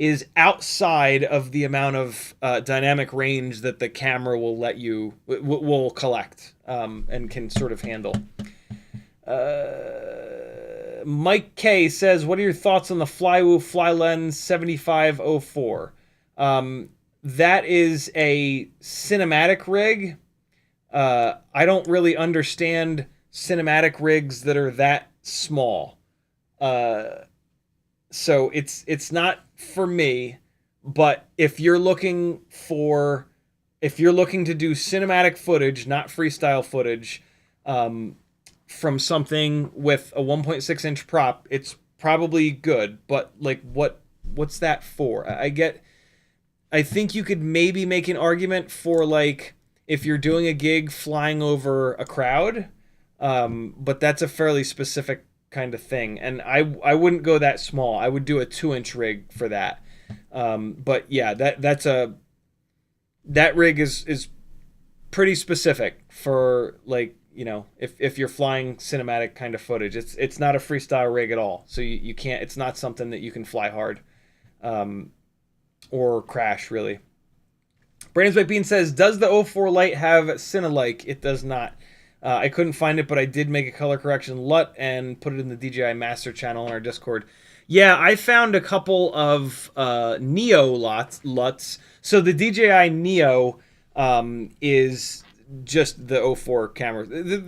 is outside of the amount of dynamic range that the camera will let you will collect and can sort of handle. Mike K says, "What are your thoughts on the Flywoo flylens 7504?" That is a cinematic rig. I don't really understand cinematic rigs that are that small. So it's not for me, but if you're looking to do cinematic footage, not freestyle footage, from something with a 1.6 inch prop, it's probably good. But like, what's that for? I think you could maybe make an argument for like if you're doing a gig flying over a crowd, but that's a fairly specific kind of thing, and I wouldn't go that small. I would do a 2-inch rig for that. But yeah, that rig is pretty specific for, like, you know, if you're flying cinematic kind of footage. It's not a freestyle rig at all, so you can't. It's not something that you can fly hard, or crash really. Brandon's White Bean says, "Does the 04 Lite have Cine-like?" It does not. I couldn't find it, but I did make a color correction LUT and put it in the DJI Master channel on our Discord. Yeah, I found a couple of Neo LUTs. So the DJI Neo is just the 04 camera.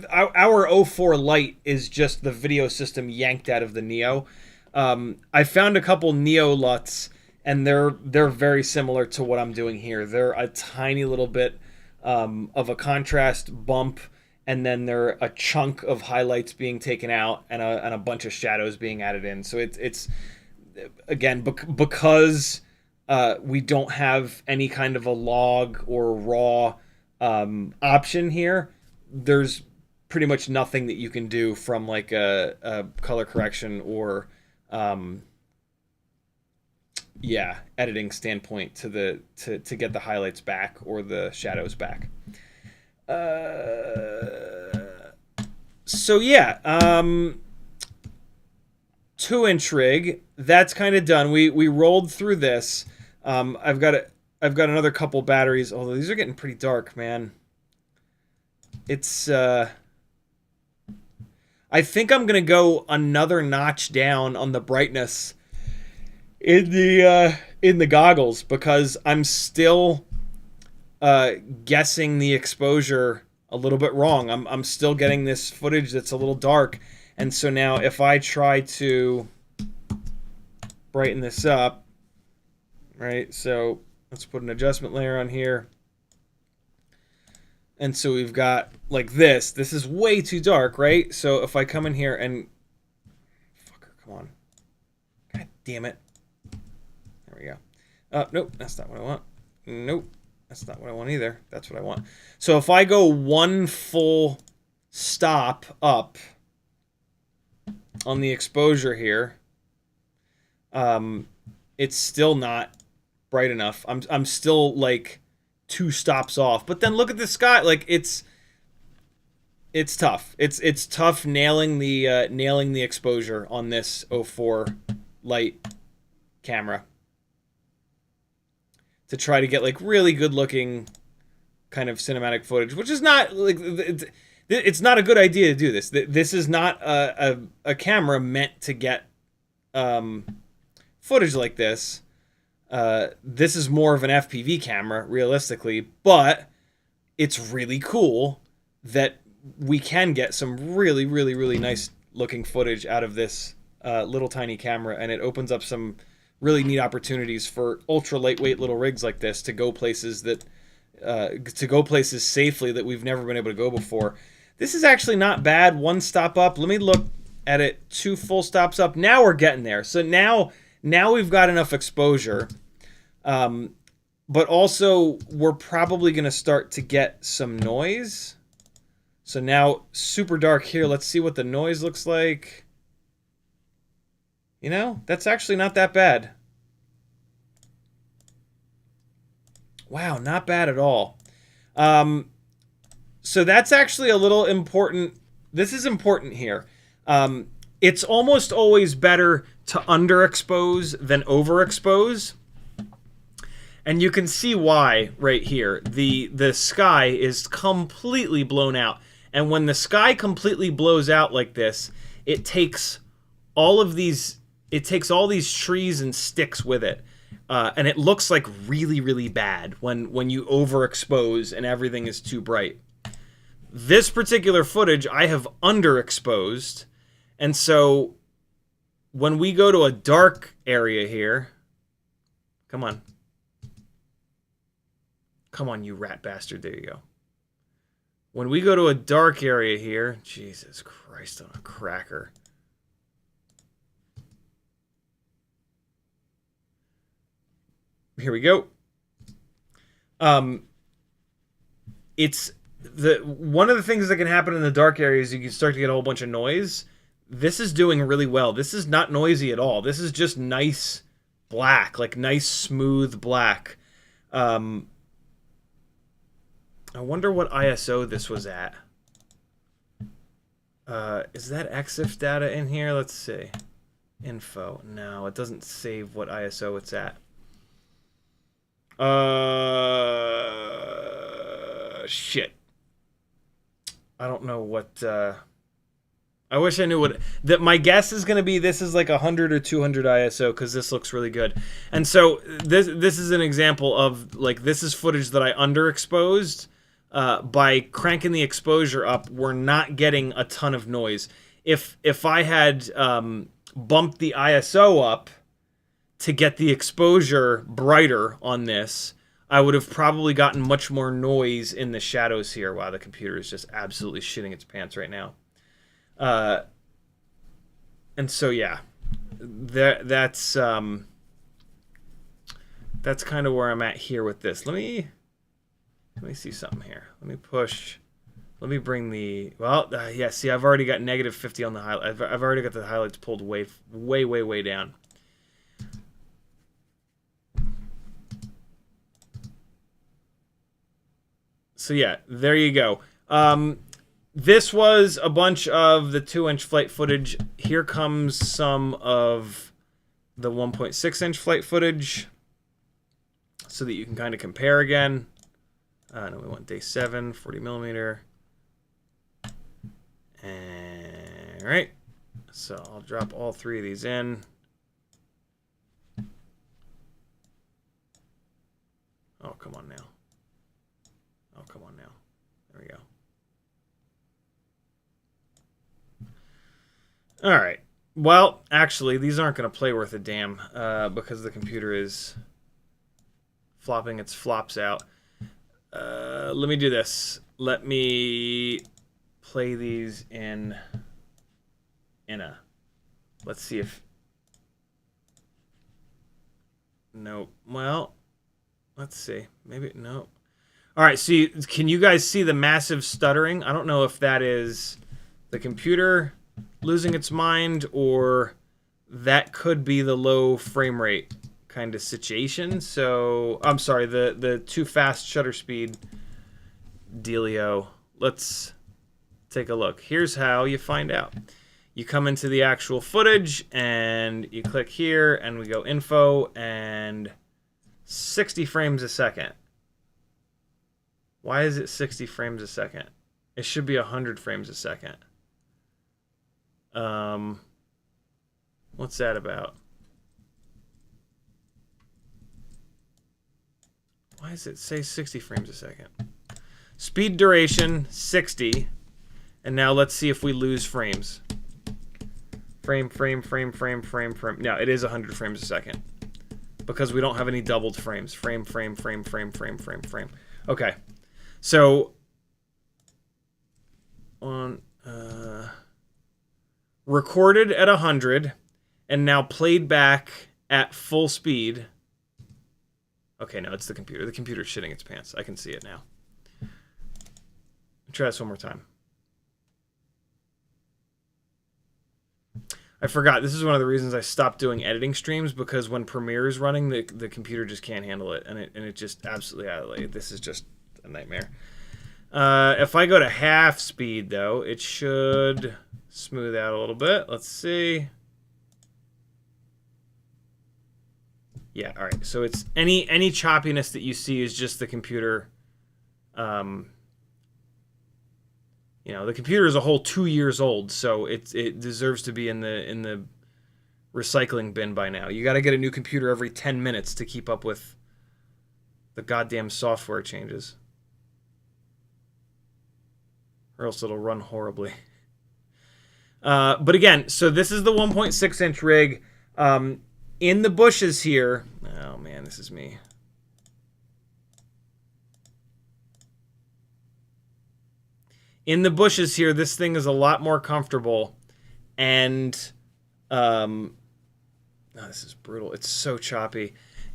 Our 04 Lite is just the video system yanked out of the Neo. I found a couple Neo LUTs, and they're very similar to what I'm doing here. They're a tiny little bit of a contrast bump, and then they're a chunk of highlights being taken out and a bunch of shadows being added in. So it's again, because we don't have any kind of a log or raw option here, there's pretty much nothing that you can do from like a color correction or editing standpoint to get the highlights back or the shadows back. So yeah, 2-inch rig, that's kind of done. We rolled through this. I've got another couple batteries, although these are getting pretty dark, man. It's I think I'm gonna go another notch down on the brightness in the goggles, because I'm still guessing the exposure a little bit wrong. I'm still getting this footage that's a little dark, and so now if I try to brighten this up, right? So let's put an adjustment layer on here, and so we've got like this. This is way too dark, right? So if I come in here and fucker, come on, god damn it, there we go. Nope, that's not what I want. Nope. That's not what I want either. That's what I want. So if I go one full stop up on the exposure here, it's still not bright enough. I'm still like 2 stops off. But then look at the sky. Like it's tough. It's tough nailing the exposure on this 04 Lite camera to try to get like really good looking kind of cinematic footage, which is not like, it's not a good idea to do this. This is not a camera meant to get footage like this. This is more of an FPV camera, realistically, but it's really cool that we can get some really, really, really nice looking footage out of this little tiny camera, and it opens up some really neat opportunities for ultra lightweight little rigs like this to go places safely that we've never been able to go before. This is actually not bad. 1 stop up. Let me look at it. 2 full stops up. Now we're getting there. So now we've got enough exposure, but also we're probably going to start to get some noise. So now super dark here. Let's see what the noise looks like. You know, that's actually not that bad. Wow, not bad at all. So that's actually a little important. This is important here. It's almost always better to underexpose than overexpose. And you can see why right here. The sky is completely blown out. And when the sky completely blows out like this, it takes all these trees and sticks with it. And it looks like really, really bad when you overexpose and everything is too bright. This particular footage I have underexposed. And so when we go to a dark area here, come on. Come on, you rat bastard. There you go. When we go to a dark area here, Jesus Christ on a cracker. Here we go. It's one of the things that can happen in the dark areas, you can start to get a whole bunch of noise. This is doing really well. This is not noisy at all. This is just nice black, like nice smooth black. I wonder what ISO this was at. Is that EXIF data in here? Let's see. Info. No, it doesn't save what ISO it's at. Shit. I don't know what, I wish I knew what, my guess is going to be this is like 100 or 200 ISO because this looks really good. And so this is an example of, like, this is footage that I underexposed. By cranking the exposure up, we're not getting a ton of noise. If I had bumped the ISO up to get the exposure brighter on this, I would have probably gotten much more noise in the shadows here. Wow, the computer is just absolutely shitting its pants right now. And so yeah, that's kind of where I'm at here with this. Let me see something here. Let me bring the, well, yeah, see, I've already got negative 50 on the highlight. I've already got the highlights pulled way down. So yeah, there you go. This was a bunch of the 2-inch flight footage. Here comes some of the 1.6-inch flight footage so that you can kind of compare again. No, we want day 7, 40 millimeter. All right. So I'll drop all 3 of these in. Oh, come on now. Oh, come on now. There we go. All right. Well, actually, these aren't going to play worth a damn because the computer is flopping its flops out. Let me do this. Let me play these in a. Let's see if. Nope. Well, let's see. Maybe no. All right. So can you guys see the massive stuttering? I don't know if that is the computer losing its mind or that could be the low frame rate kind of situation. So I'm sorry, the too fast shutter speed dealio. Let's take a look. Here's how you find out. You come into the actual footage and you click here and we go info and 60 frames a second. Why is it 60 frames a second? It should be 100 frames a second. What's that about? Why does it say 60 frames a second? Speed duration, 60. And now let's see if we lose frames. Frame. No, it is 100 frames a second. Because we don't have any doubled frames. Frame. Okay. So, on recorded at 100 and now played back at full speed. Okay, no, it's the computer. The computer's shitting its pants. I can see it now. Try this one more time. I forgot. This is one of the reasons I stopped doing editing streams, because when Premiere is running, the computer just can't handle it, and it just absolutely, like, this is just a nightmare. If I go to half speed, though, it should smooth out a little bit. Let's see. Yeah, all right. So it's any choppiness that you see is just the computer. You know, the computer is a whole 2 years old, so it deserves to be in the recycling bin by now. You got to get a new computer every 10 minutes to keep up with the goddamn software changes, or else it'll run horribly. But again, so this is the 1.6-inch rig. In the bushes here, oh man, this is me. In the bushes here, this thing is a lot more comfortable, and oh, this is brutal. It's so choppy,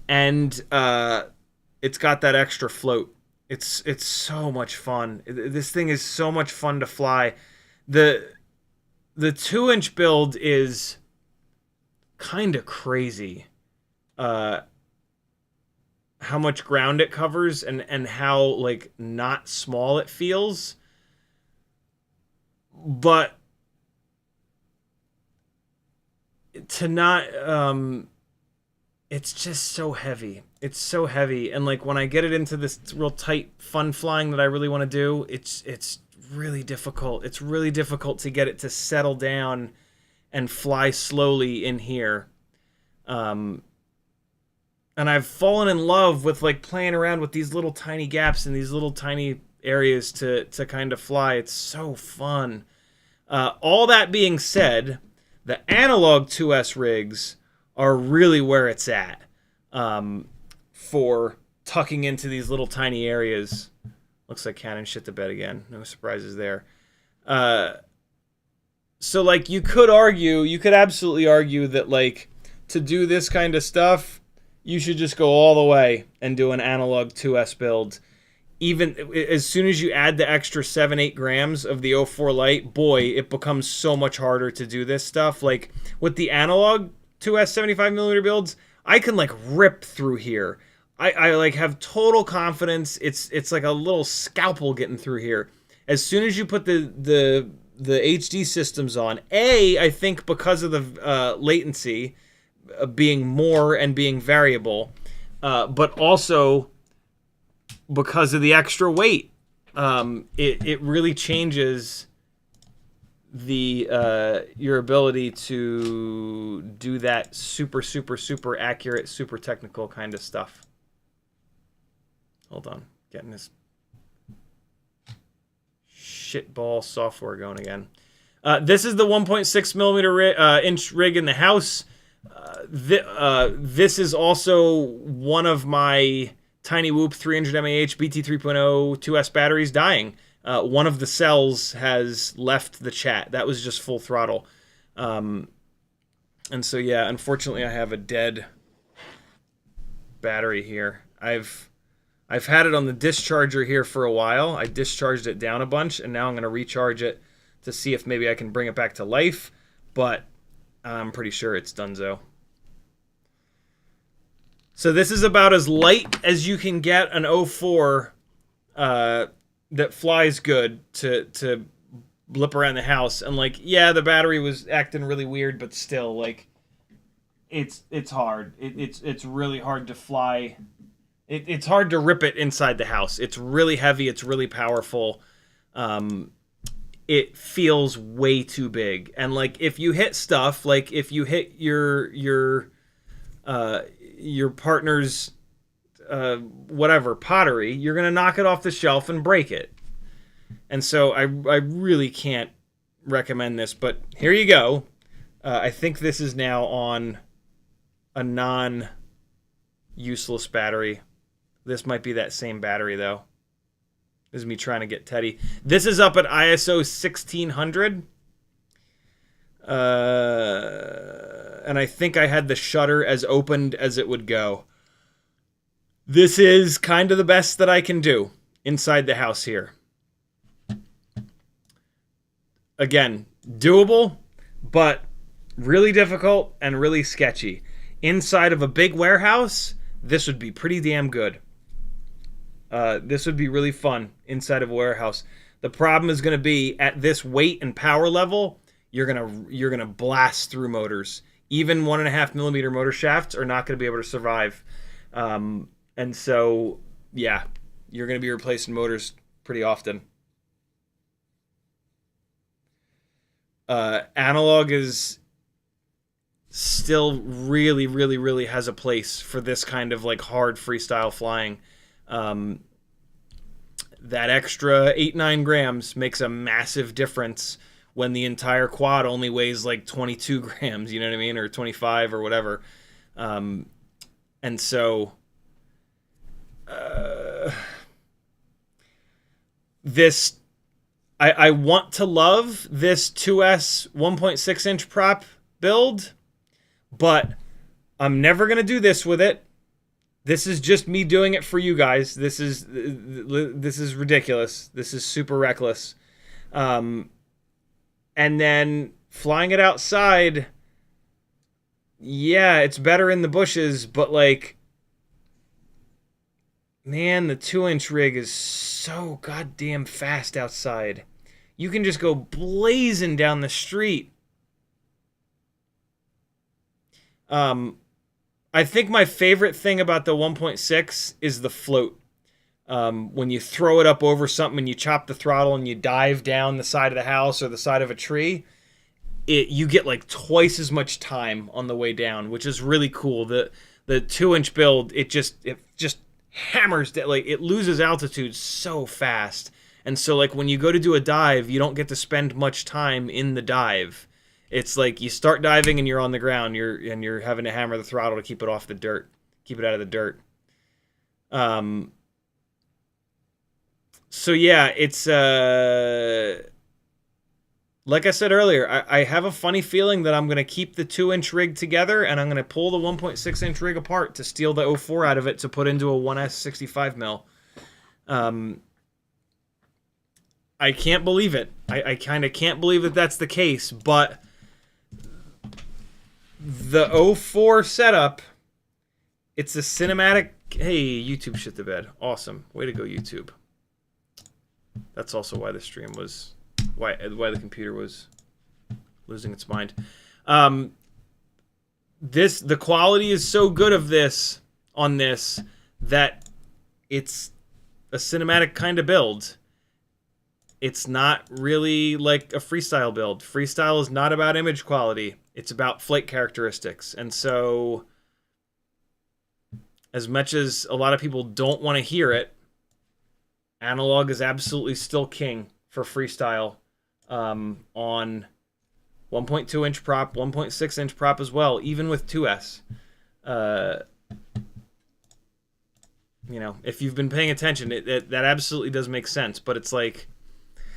and it's got that extra float. It's so much fun. This thing is so much fun to fly. The 2-inch build is kind of crazy. How much ground it covers and how like not small it feels. But to not it's just so heavy. It's so heavy, and like when I get it into this real tight fun flying that I really want to do, it's really difficult. It's really difficult to get it to settle down and fly slowly in here. And I've fallen in love with like playing around with these little tiny gaps and these little tiny areas to kind of fly. It's so fun. All that being said, the analog 2S rigs are really where it's at for tucking into these little tiny areas. Looks like Canon shit the bed again. No surprises there. So like you could absolutely argue that like to do this kind of stuff, you should just go all the way and do an analog 2S build. Even as soon as you add the extra 7-8 grams of the 04 Lite, boy, it becomes so much harder to do this stuff. Like with the analog 2S 75mm builds, I can like rip through here. I like have total confidence. It's like a little scalpel getting through here. As soon as you put the HD systems on, I think because of the latency being more and being variable, but also because of the extra weight, it really changes the your ability to do that super accurate, super technical kind of stuff. Hold on, getting this shitball software going again. This is the 1.6mm inch rig in the house. This is also one of my Tiny Whoop 300 mAh BT 3.0 2S batteries dying. One of the cells has left the chat. That was just full throttle. And so, yeah, unfortunately, I have a dead battery here. I've had it on the discharger here for a while. I discharged it down a bunch, and now I'm going to recharge it to see if maybe I can bring it back to life. But I'm pretty sure it's donezo. So this is about as light as you can get an 04 that flies good to blip around the house. And like, yeah, the battery was acting really weird, but still, like, it's hard. It's really hard to fly. It's hard to rip it inside the house. It's really heavy. It's really powerful. It feels way too big. And like, if you hit stuff, like if you hit your partner's whatever pottery, you're gonna knock it off the shelf and break it. And so I really can't recommend this, but here you go. I think this is now on a non-useless battery. This might be that same battery though. This is me trying to get Teddy. This is up at ISO 1600. And I think I had the shutter as opened as it would go. This is kind of the best that I can do inside the house here. Again, doable, but really difficult and really sketchy. Inside of a big warehouse, this would be pretty damn good. This would be really fun inside of a warehouse. The problem is going to be at this weight and power level, you're gonna blast through motors. even 1.5mm motor shafts are not going to be able to survive. And so, yeah, you're going to be replacing motors pretty often. Analog is still really has a place for this kind of like hard freestyle flying. That extra 8-9 grams makes a massive difference when the entire quad only weighs like 22 grams, you know what I mean, or 25 or whatever. And so this, I want to love this 2S 1.6 inch prop build, but I'm never going to do this with it. This is just me doing it for you guys. This is ridiculous. This is super reckless. And then flying it outside, yeah, it's better in the bushes, but like, man, the 2-inch rig is so goddamn fast outside. You can just go blazing down the street. I think my favorite thing about the 1.6 is the float. When you throw it up over something and you chop the throttle and you dive down the side of the house or the side of a tree, you get like twice as much time on the way down, which is really cool. The 2-inch build, it just hammers that, like, it loses altitude so fast. And so like when you go to do a dive, you don't get to spend much time in the dive. It's like you start diving and you're on the ground, you're having to hammer the throttle to keep it off the dirt, keep it out of the dirt. So yeah, it's like I said earlier, I have a funny feeling that I'm going to keep the 2-inch rig together and I'm going to pull the 1.6 inch rig apart to steal the 04 out of it to put into a 1S 65mm. I can't believe it. I kind of can't believe that that's the case, but the 04 setup, it's a cinematic. Hey, YouTube shit the bed. Awesome. Way to go, YouTube. That's also why the stream was, why the computer was losing its mind. The quality is so good of this on this that it's a cinematic kind of build. It's not really like a freestyle build. Freestyle is not about image quality. It's about flight characteristics. And so, as much as a lot of people don't want to hear it, analog is absolutely still king for freestyle on 1.2 inch prop, 1.6 inch prop as well, even with 2S. You know, if you've been paying attention, that absolutely does make sense. But it's like,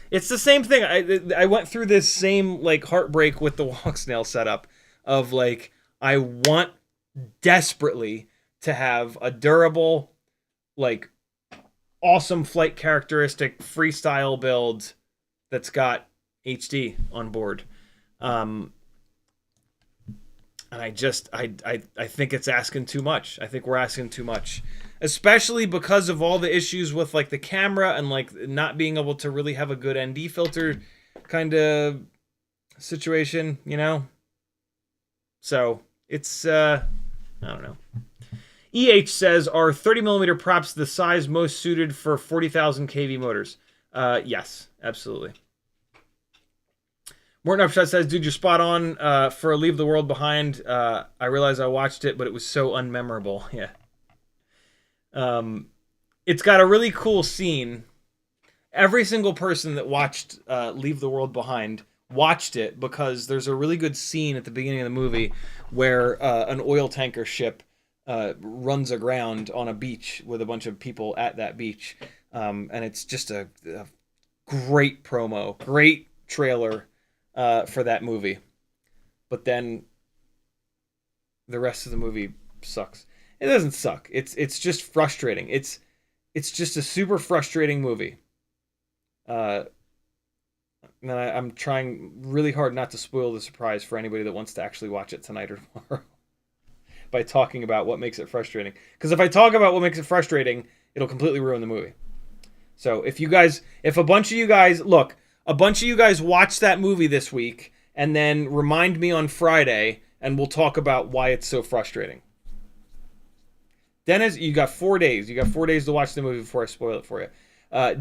it's the same thing. I went through this same like heartbreak with the Walksnail setup of like, I want desperately to have a durable, like, awesome flight characteristic freestyle build that's got HD on board. And I think it's asking too much. I think we're asking too much, especially because of all the issues with like the camera and like not being able to really have a good ND filter kind of situation, you know? So it's, I don't know. EH says, are 30mm props the size most suited for 40,000 kV motors? Yes, absolutely. Morton Upshot says, dude, you're spot on for Leave the World Behind. I realized I watched it, but it was so unmemorable. Yeah. It's got a really cool scene. Every single person that watched Leave the World Behind watched it because there's a really good scene at the beginning of the movie where an oil tanker ship runs aground on a beach with a bunch of people at that beach. And it's just a great promo, great trailer for that movie. But then the rest of the movie sucks. It doesn't suck. It's just frustrating. It's just a super frustrating movie. And I'm trying really hard not to spoil the surprise for anybody that wants to actually watch it tonight or tomorrow by talking about what makes it frustrating. Because if I talk about what makes it frustrating, it'll completely ruin the movie. So if a bunch of you guys watch that movie this week and then remind me on Friday and we'll talk about why it's so frustrating. Dennis, you got 4 days. You got 4 days to watch the movie before I spoil it for you.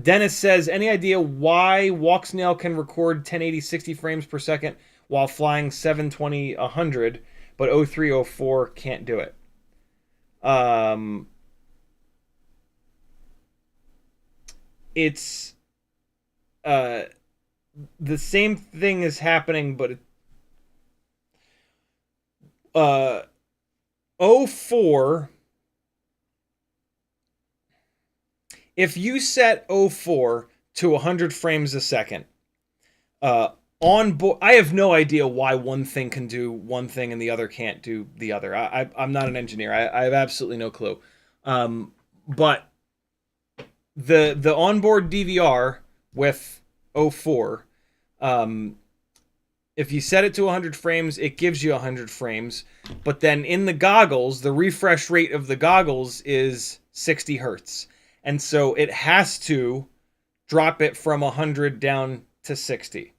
Dennis says, any idea why Walksnail can record 1080 60 frames per second while flying 720 100, but 0304 can't do it? It's the same thing is happening, but 04, if you set 04 to 100 frames a second, on board, I have no idea why one thing can do one thing and the other can't do the other. I'm not an engineer. I have absolutely no clue. But the onboard DVR with 04, if you set it to 100 frames, it gives you 100 frames. But then in the goggles, the refresh rate of the goggles is 60 hertz. And so it has to drop it from 100 down to 60.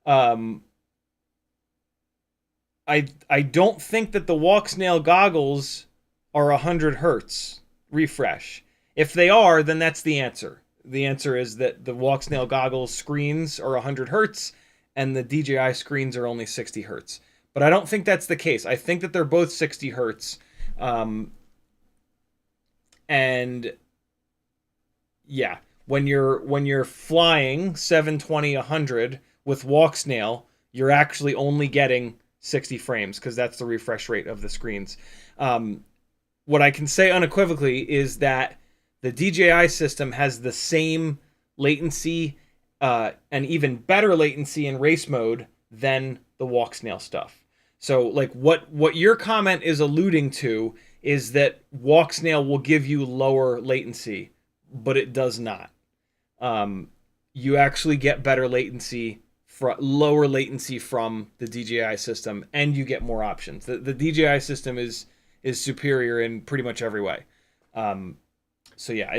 I don't think that the Walksnail goggles are 100 hertz refresh. If they are, then that's the answer. The answer is that the Walksnail goggles screens are 100 hertz and the DJI screens are only 60 hertz. But I don't think that's the case. I think that they're both 60 hertz. And yeah, when you're flying 720 100 with Walksnail, you're actually only getting 60 frames because that's the refresh rate of the screens. What I can say unequivocally is that the DJI system has the same latency and even better latency in race mode than the Walksnail stuff. So like what your comment is alluding to is that Walksnail will give you lower latency, but it does not. You actually get better latency, lower latency from the DJI system, and you get more options. The DJI system is superior in pretty much every way. So yeah,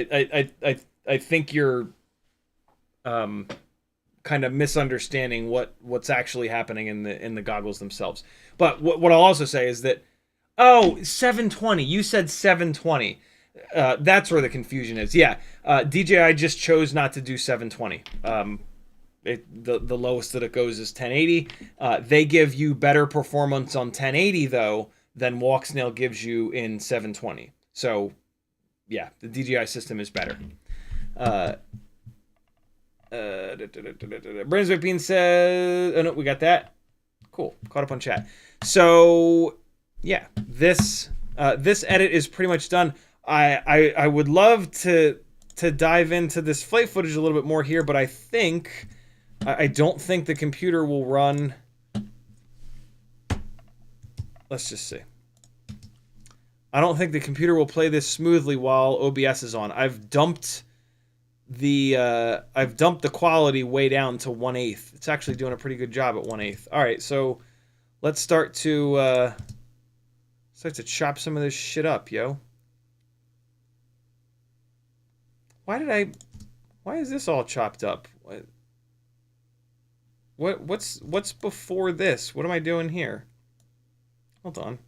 I think you're kind of misunderstanding what's actually happening in the goggles themselves. But what I'll also say is that 720. You said 720. That's where the confusion is. Yeah, DJI just chose not to do 720. The lowest that it goes is 1080. They give you better performance on 1080 though than Walksnail gives you in 720. So yeah, the DJI system is better. Brandon McBean says, oh no, we got that. Cool, caught up on chat. So yeah, this edit is pretty much done. I would love to dive into this flight footage a little bit more here, but I don't think the computer will run. Let's just see. I don't think the computer will play this smoothly while OBS is on. I've dumped the quality way down to 1/8. It's actually doing a pretty good job at 1/8. All right, so let's start to chop some of this shit up, yo. Why is this all chopped up? What's before this? What am I doing here? Hold on.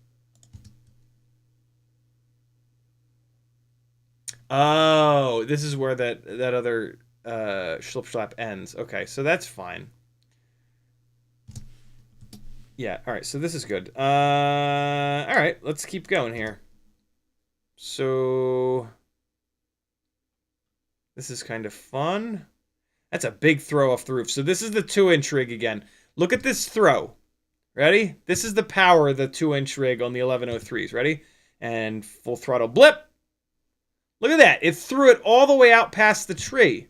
Oh, this is where that other schlip schlap ends. Okay, so that's fine. Yeah, all right, so this is good. All right, let's keep going here. So this is kind of fun. That's a big throw off the roof. So this is the 2-inch rig again. Look at this throw. Ready? This is the power of the 2-inch rig on the 1103s. Ready? And full throttle blip. Look at that. It threw it all the way out past the tree.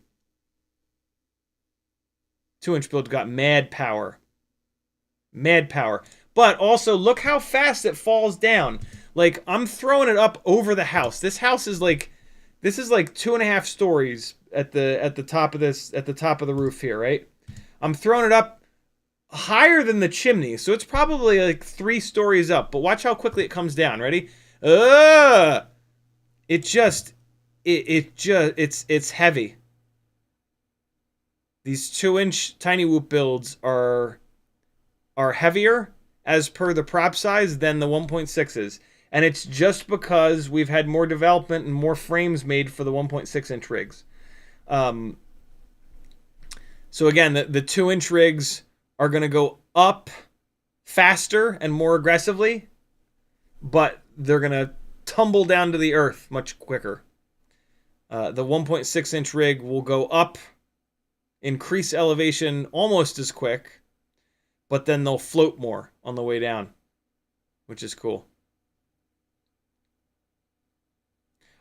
2-inch build got mad power. Mad power. But also, look how fast it falls down. Like, I'm throwing it up over the house. This house is like... This is like 2.5 stories at the top of the roof here, right? I'm throwing it up higher than the chimney, so it's probably like 3 stories up. But watch how quickly it comes down. Ready? It's heavy. These 2-inch tiny whoop builds are heavier as per the prop size than the 1.6s. And it's just because we've had more development and more frames made for the 1.6-inch rigs. So again, the 2-inch rigs are going to go up faster and more aggressively, but they're going to tumble down to the earth much quicker. The 1.6-inch rig will go up, increase elevation almost as quick, but then they'll float more on the way down, which is cool.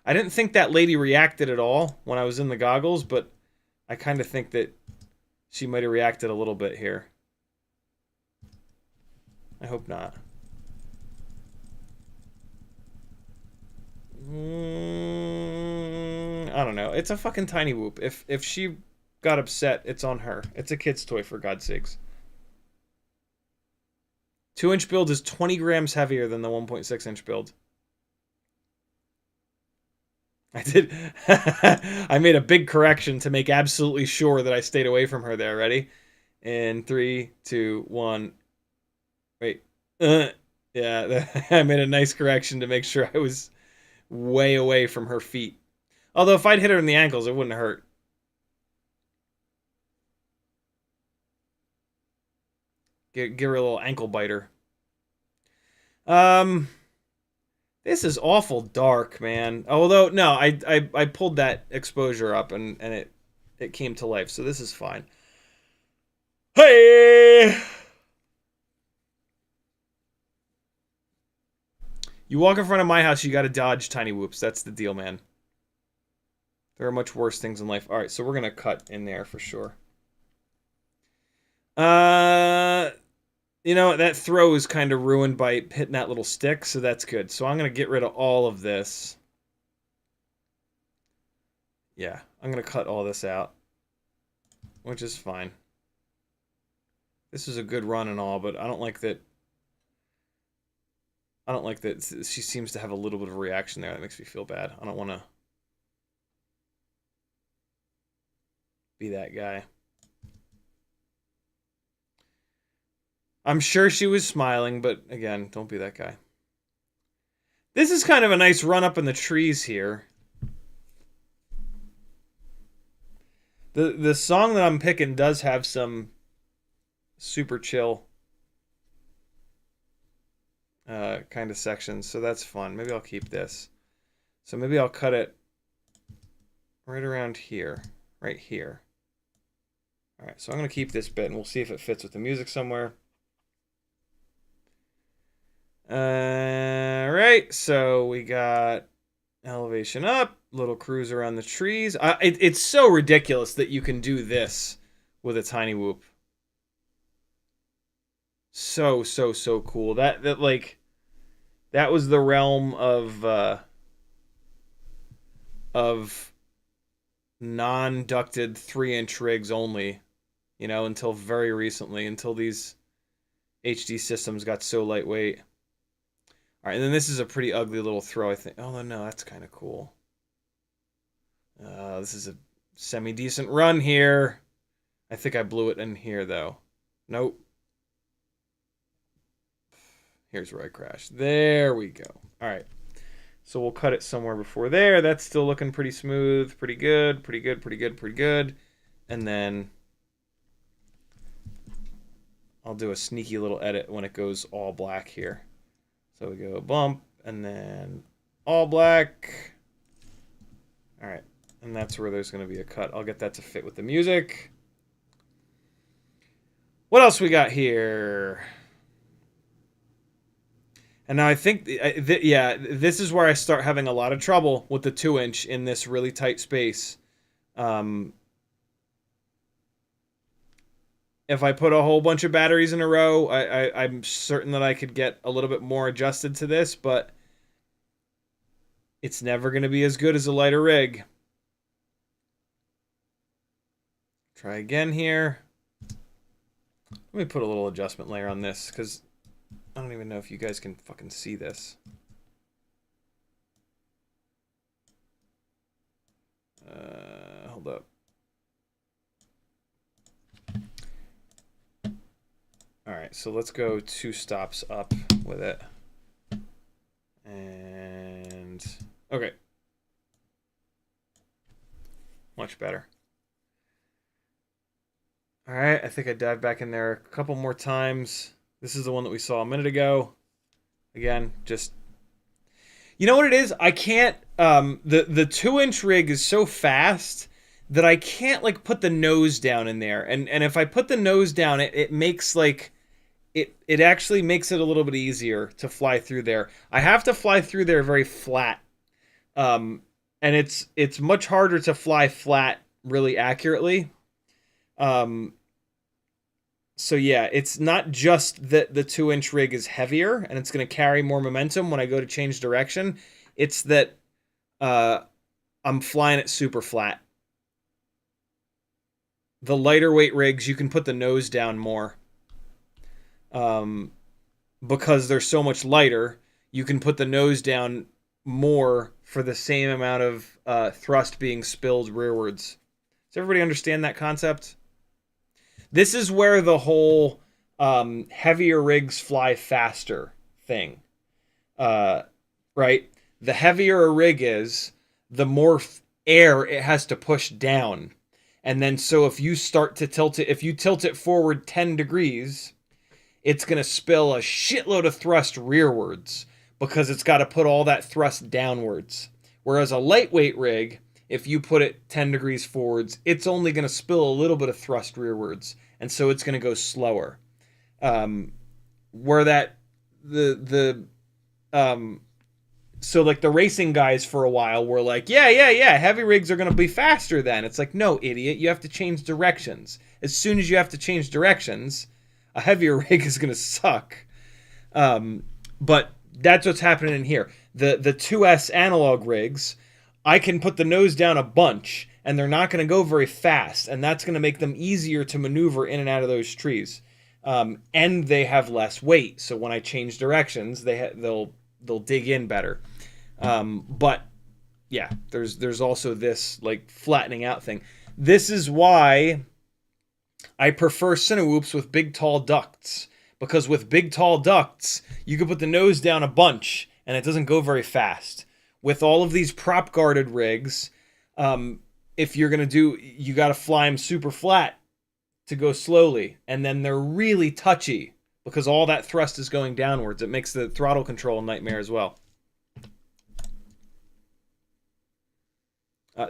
I didn't think that lady reacted at all when I was in the goggles, but I kind of think that she might have reacted a little bit here. I hope not. I don't know. It's a fucking tiny whoop. If she got upset, it's on her. It's a kid's toy, for God's sakes. 2-inch build is 20 grams heavier than the 1.6-inch build. I did. I made a big correction to make absolutely sure that I stayed away from her there. Ready? In 3, 2, 1. Wait. Yeah, I made a nice correction to make sure I was way away from her feet. Although if I'd hit her in the ankles, it wouldn't hurt. Give her a little ankle biter. This is awful dark, man. Although, no, I pulled that exposure up and it came to life, so this is fine. Hey! You walk in front of my house, you gotta dodge tiny whoops. That's the deal, man. There are much worse things in life. Alright, so we're gonna cut in there for sure. You know, that throw is kind of ruined by hitting that little stick, so that's good. So I'm going to get rid of all of this. Yeah, I'm going to cut all this out, which is fine. This is a good run and all, but I don't like that. I don't like that she seems to have a little bit of a reaction there. That makes me feel bad. I don't want to be that guy. I'm sure she was smiling, but again, don't be that guy. This is kind of a nice run up in the trees here. The song that I'm picking does have some super chill kind of sections, so that's fun. Maybe I'll keep this. So maybe I'll cut it right around here, right here. All right, so I'm going to keep this bit, and we'll see if it fits with the music somewhere. Right, so we got elevation up, little cruise around the trees. It's so ridiculous that you can do this with a tiny whoop. So cool. That like, that was the realm of non-ducted 3-inch rigs only, you know, until very recently, until these HD systems got so lightweight. All right, and then this is a pretty ugly little throw, I think. Oh, no, that's kind of cool. This is a semi-decent run here. I think I blew it in here, though. Nope. Here's where I crashed. There we go. All right. So we'll cut it somewhere before there. That's still looking pretty smooth. Pretty good. Pretty good. Pretty good. Pretty good. And then I'll do a sneaky little edit when it goes all black here. So we go bump, and then all black. All right, and that's where there's going to be a cut. I'll get that to fit with the music. What else we got here? And now I think, yeah, this is where I start having a lot of trouble with the 2-inch in this really tight space. If I put a whole bunch of batteries in a row, I'm certain that I could get a little bit more adjusted to this, but it's never going to be as good as a lighter rig. Try again here. Let me put a little adjustment layer on this, because I don't even know if you guys can fucking see this. Hold up. All right. right, so let's go 2 stops up with it. And okay. Much better. All right, I think I dived back in there a couple more times. This is the one that we saw a minute ago. Again, just... You know what it is? I can't... the 2-inch rig is so fast that I can't, like, put the nose down in there. And if I put the nose down, it makes, like... It actually makes it a little bit easier to fly through there. I have to fly through there very flat. And it's much harder to fly flat really accurately. So yeah, it's not just that the 2-inch rig is heavier and it's going to carry more momentum when I go to change direction. It's that I'm flying it super flat. The lighter weight rigs, you can put the nose down more. Because they're so much lighter, you can put the nose down more for the same amount of thrust being spilled rearwards. Does everybody understand that concept? This is where the whole heavier rigs fly faster thing, right? The heavier a rig is, the more air it has to push down. And then so if you start to tilt it, if you tilt it forward 10 degrees, it's going to spill a shitload of thrust rearwards because it's got to put all that thrust downwards. Whereas a lightweight rig, if you put it 10 degrees forwards, it's only going to spill a little bit of thrust rearwards. And so it's going to go slower. Where that, so like the racing guys for a while were like, yeah, heavy rigs are going to be faster then. It's like, no, idiot, you have to change directions. As soon as you have to change directions, a heavier rig is going to suck. But that's what's happening in here. The 2S analog rigs, I can put the nose down a bunch, and they're not going to go very fast, and that's going to make them easier to maneuver in and out of those trees. And they have less weight, so when I change directions, they'll dig in better. But yeah, there's also this like flattening out thing. This is why I prefer Cinewhoops with big tall ducts, because with big tall ducts you can put the nose down a bunch and it doesn't go very fast. With all of these prop guarded rigs, if you're gonna you got to fly them super flat to go slowly, and then they're really touchy because all that thrust is going downwards. It makes the throttle control a nightmare as well.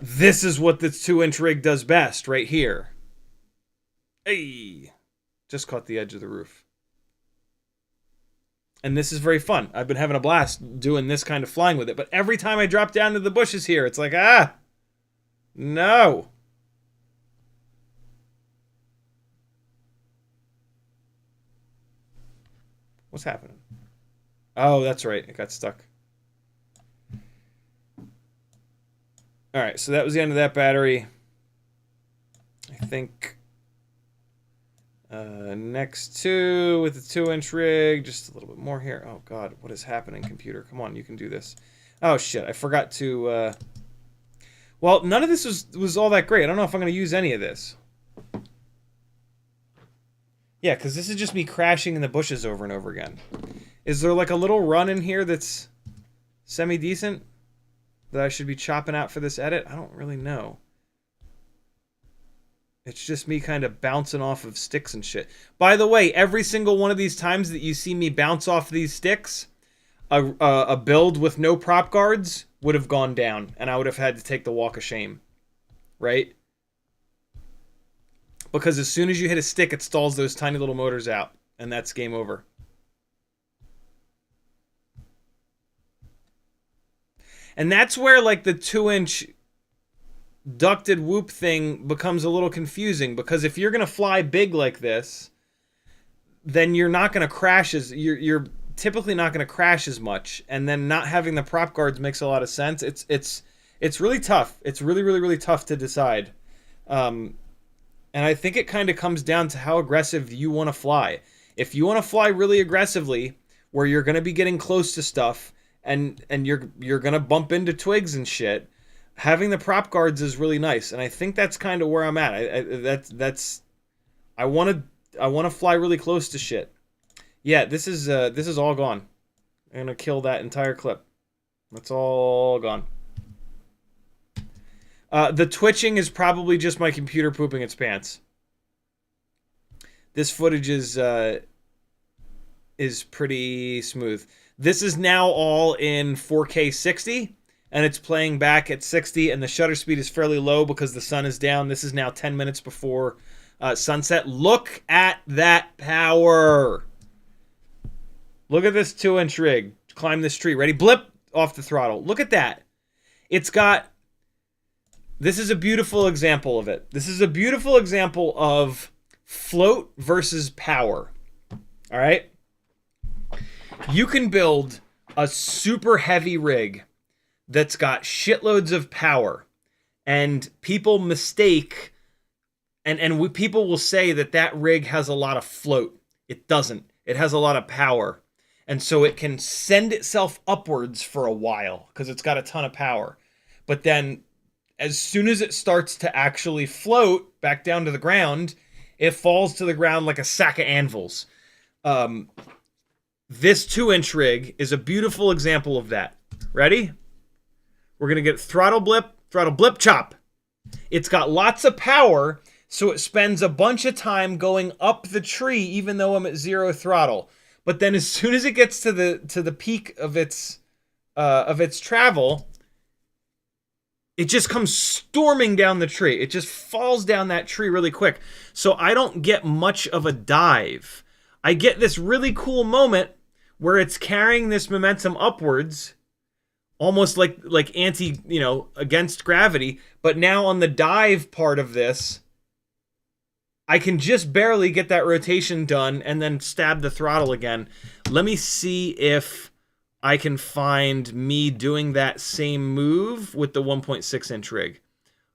This is what this 2-inch rig does best right here. Hey, just caught the edge of the roof. And this is very fun. I've been having a blast doing this kind of flying with it. But every time I drop down to the bushes here, it's like, no. What's happening? Oh, that's right. It got stuck. All right, so that was the end of that battery. I think next two with the 2-inch rig, just a little bit more here. Oh God, what is happening, computer? Come on, you can do this. Oh shit, I forgot to. Well, none of this was all that great. I don't know if I'm going to use any of this. Yeah, because this is just me crashing in the bushes over and over again. Is there like a little run in here that's semi-decent that I should be chopping out for this edit? I don't really know. It's just me kind of bouncing off of sticks and shit. By the way, every single one of these times that you see me bounce off these sticks, a build with no prop guards would have gone down, and I would have had to take the walk of shame. Right? Because as soon as you hit a stick, it stalls those tiny little motors out, and that's game over. And that's where, like, the 2-inch ducted whoop thing becomes a little confusing, because if you're going to fly big like this, then you're not going to crash as... You're typically not going to crash as much, and then not having the prop guards makes a lot of sense. It's really tough. It's really, really, really tough to decide. And I think it kind of comes down to how aggressive you want to fly. If you want to fly really aggressively, where you're going to be getting close to stuff, and you're going to bump into twigs and shit, having the prop guards is really nice. And I think that's kind of where I'm at. I want to fly really close to shit. Yeah, this is all gone. I'm gonna kill that entire clip. That's all gone. The twitching is probably just my computer pooping its pants. This footage is pretty smooth. This is now all in 4K 60, and it's playing back at 60, and the shutter speed is fairly low because the sun is down. This is now 10 minutes before sunset. Look at that power. Look at this 2-inch rig. Climb this tree. Ready? Blip off the throttle. Look at that. It's got... This is a beautiful example of it. This is a beautiful example of float versus power. All right? You can build a super heavy rig that's got shitloads of power, and people mistake, and people will say that that rig has a lot of float. It doesn't. It has a lot of power. And so it can send itself upwards for a while because it's got a ton of power. But then as soon as it starts to actually float back down to the ground, it falls to the ground like a sack of anvils. This 2-inch rig is a beautiful example of that. Ready? We're going to get throttle blip, chop. It's got lots of power, so it spends a bunch of time going up the tree even though I'm at 0 throttle. But then as soon as it gets to the peak of its travel, it just comes storming down the tree. It just falls down that tree really quick. So I don't get much of a dive. I get this really cool moment where it's carrying this momentum upwards, almost like anti, against gravity. But now on the dive part of this, I can just barely get that rotation done and then stab the throttle again. Let me see if I can find me doing that same move with the 1.6-inch rig.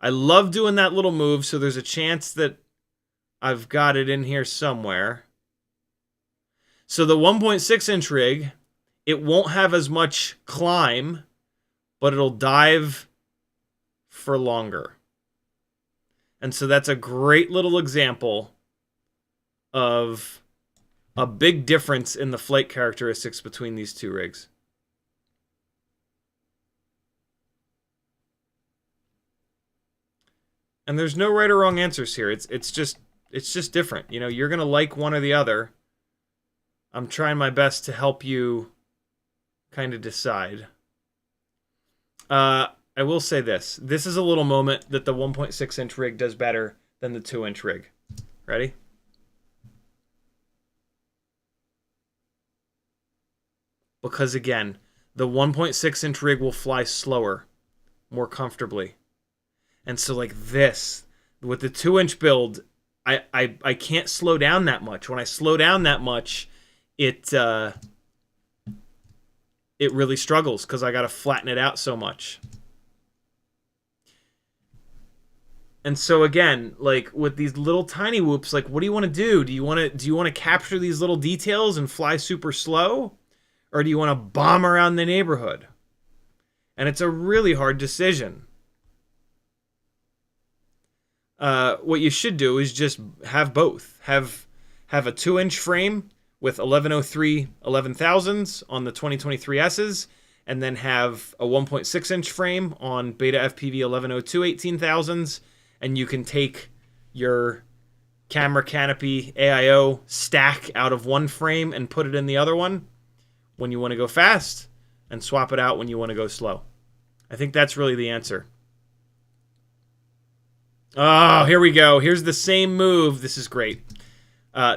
I love doing that little move, so there's a chance that I've got it in here somewhere. So the 1.6-inch rig, it won't have as much climb, but it'll dive for longer. And so that's a great little example of a big difference in the flight characteristics between these two rigs. And there's no right or wrong answers here. It's just different. You're going to like one or the other. I'm trying my best to help you kind of decide. I will say this. This is a little moment that the 1.6-inch rig does better than the 2-inch rig. Ready? Because again, the 1.6-inch rig will fly slower, more comfortably. And so like this, with the 2-inch build, I can't slow down that much. When I slow down that much, it really struggles because I got to flatten it out so much. And so again, like with these little tiny whoops, like what do you want to do? Do you want to capture these little details and fly super slow, or do you want to bomb around the neighborhood? And it's a really hard decision. What you should do is just have both. Have a 2-inch frame with 1103 11,000s on the 2023 S's, and then have a 1.6-inch frame on Beta FPV 1102 18,000s, and you can take your camera canopy AIO stack out of one frame and put it in the other one when you want to go fast, and swap it out when you want to go slow. I think that's really the answer. Oh, here we go. Here's the same move. This is great.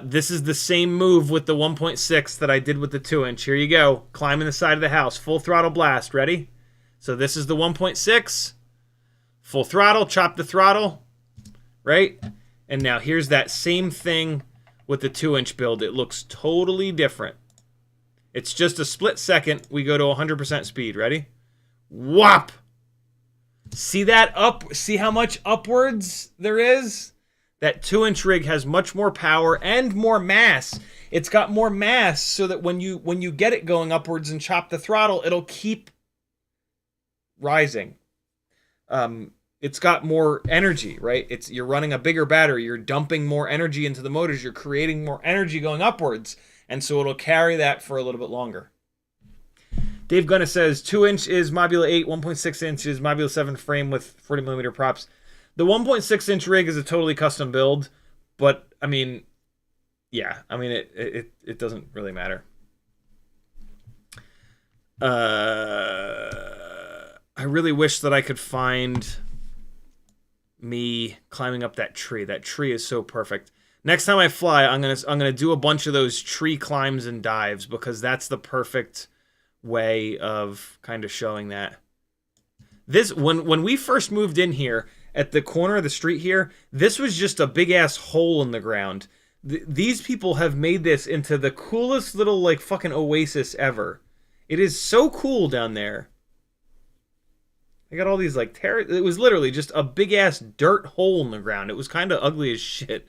This is the same move with the 1.6 that I did with the 2-inch. Here you go. Climbing the side of the house. Full throttle blast. Ready? So this is the 1.6. Full throttle. Chop the throttle. Right? And now here's that same thing with the 2-inch build. It looks totally different. It's just a split second. We go to 100% speed. Ready? Whop! See that up? See how much upwards there is? That 2-inch rig has much more power and more mass. It's got more mass so that when you get it going upwards and chop the throttle, it'll keep rising. It's got more energy, right? You're running a bigger battery. You're dumping more energy into the motors. You're creating more energy going upwards. and so it'll carry that for a little bit longer. Dave Gunna says 2-inch is Mobula 8, 1.6 inch is Mobula 7 frame with 40mm props. The 1.6 inch rig is a totally custom build, but I mean, yeah, I mean it doesn't really matter. I really wish that I could find me climbing up that tree. That tree is so perfect. Next time I fly, I'm gonna do a bunch of those tree climbs and dives, because that's the perfect way of kind of showing that. This when we first moved in here at the corner of the street here, this was just a big ass hole in the ground. These people have made this into the coolest little like fucking oasis ever. It is so cool down there. I got all these like it was literally just a big ass dirt hole in the ground. It was kind of ugly as shit.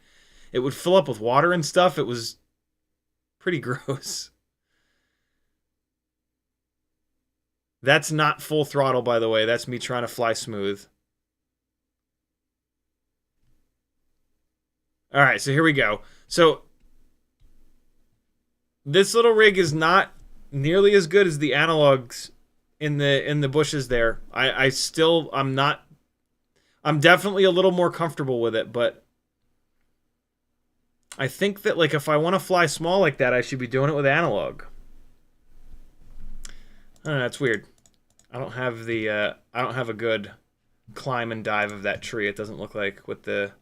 It would fill up with water and stuff. It was pretty gross. That's not full throttle, by the way. That's me trying to fly smooth. All right, so here we go. So this little rig is not nearly as good as the analogs in the bushes there. I'm definitely a little more comfortable with it, but I think that like if I want to fly small like that, I should be doing it with analog. I don't know, it's weird. I don't have a good climb and dive of that tree. It doesn't look like with the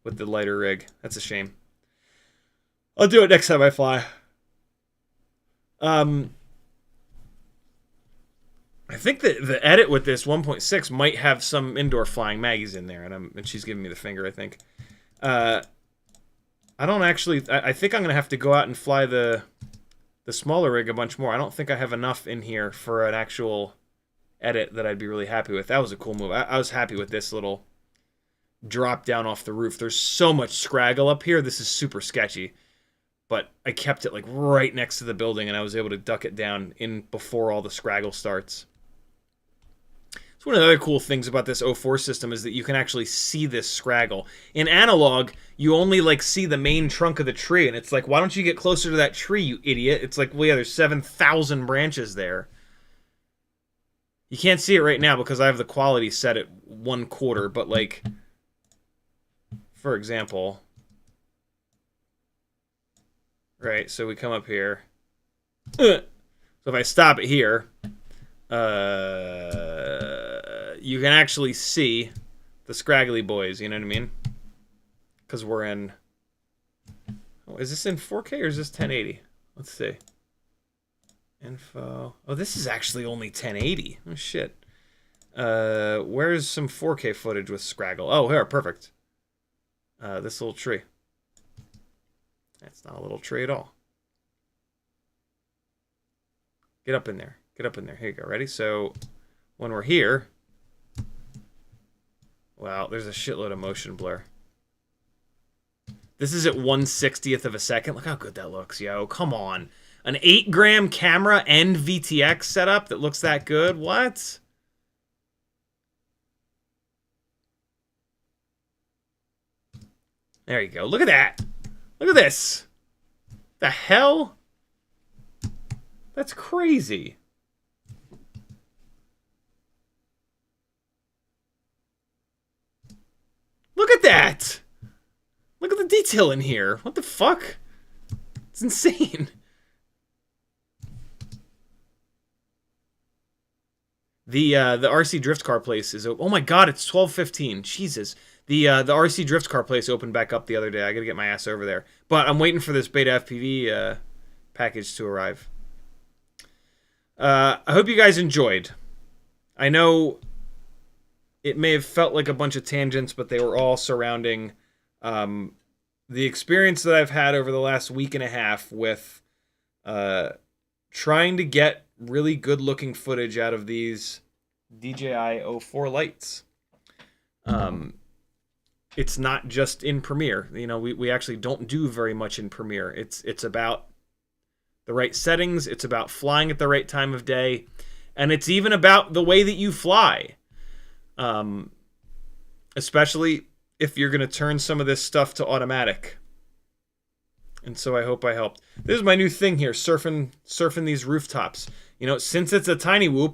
lighter rig. That's a shame. I'll do it next time I fly. I think that the edit with this 1.6 might have some indoor flying Maggies in there, and she's giving me the finger, I think. I don't actually. I think I'm gonna have to go out and fly the smaller rig a bunch more. I don't think I have enough in here for an actual edit that I'd be really happy with. That was a cool move. I was happy with this little drop down off the roof. There's so much scraggle up here. This is super sketchy. But I kept it like right next to the building, and I was able to duck it down in before all the scraggle starts. So one of the other cool things about this 04 system is that you can actually see this scraggle. In analog, you only like see the main trunk of the tree, and it's like, why don't you get closer to that tree, you idiot? It's like, well, yeah, there's 7,000 branches there. You can't see it right now because I have the quality set at 1/4, but like, for example, right, so we come up here. So if I stop it here, you can actually see the scraggly boys, you know what I mean? Because we're in... Oh, is this in 4K or is this 1080? Let's see. Info... Oh, this is actually only 1080. Oh, shit. Where's some 4K footage with scraggle? Oh, here, perfect. This little tree. That's not a little tree at all. Get up in there. Get up in there. Here you go. Ready? So when we're here, wow, there's a shitload of motion blur. This is at 1/60th of a second. Look how good that looks, yo. Come on. An 8-gram camera and VTX setup that looks that good? What? There you go. Look at that. Look at this. The hell? That's crazy. Look at that. Look at the detail in here. What the fuck? It's insane. The RC drift car place is open. Oh my god, it's 12:15. Jesus. The RC drift car place opened back up the other day. I gotta get my ass over there. But I'm waiting for this beta FPV package to arrive. I hope you guys enjoyed. I know it may have felt like a bunch of tangents, but they were all surrounding the experience that I've had over the last week and a half with trying to get really good-looking footage out of these DJI04 Lites. It's not just in Premiere. You know, we actually don't do very much in Premiere. It's about the right settings. It's about flying at the right time of day. And it's even about the way that you fly. Especially if you're going to turn some of this stuff to automatic. And so I hope I helped. This is my new thing here, surfing these rooftops. You know, since it's a tiny whoop,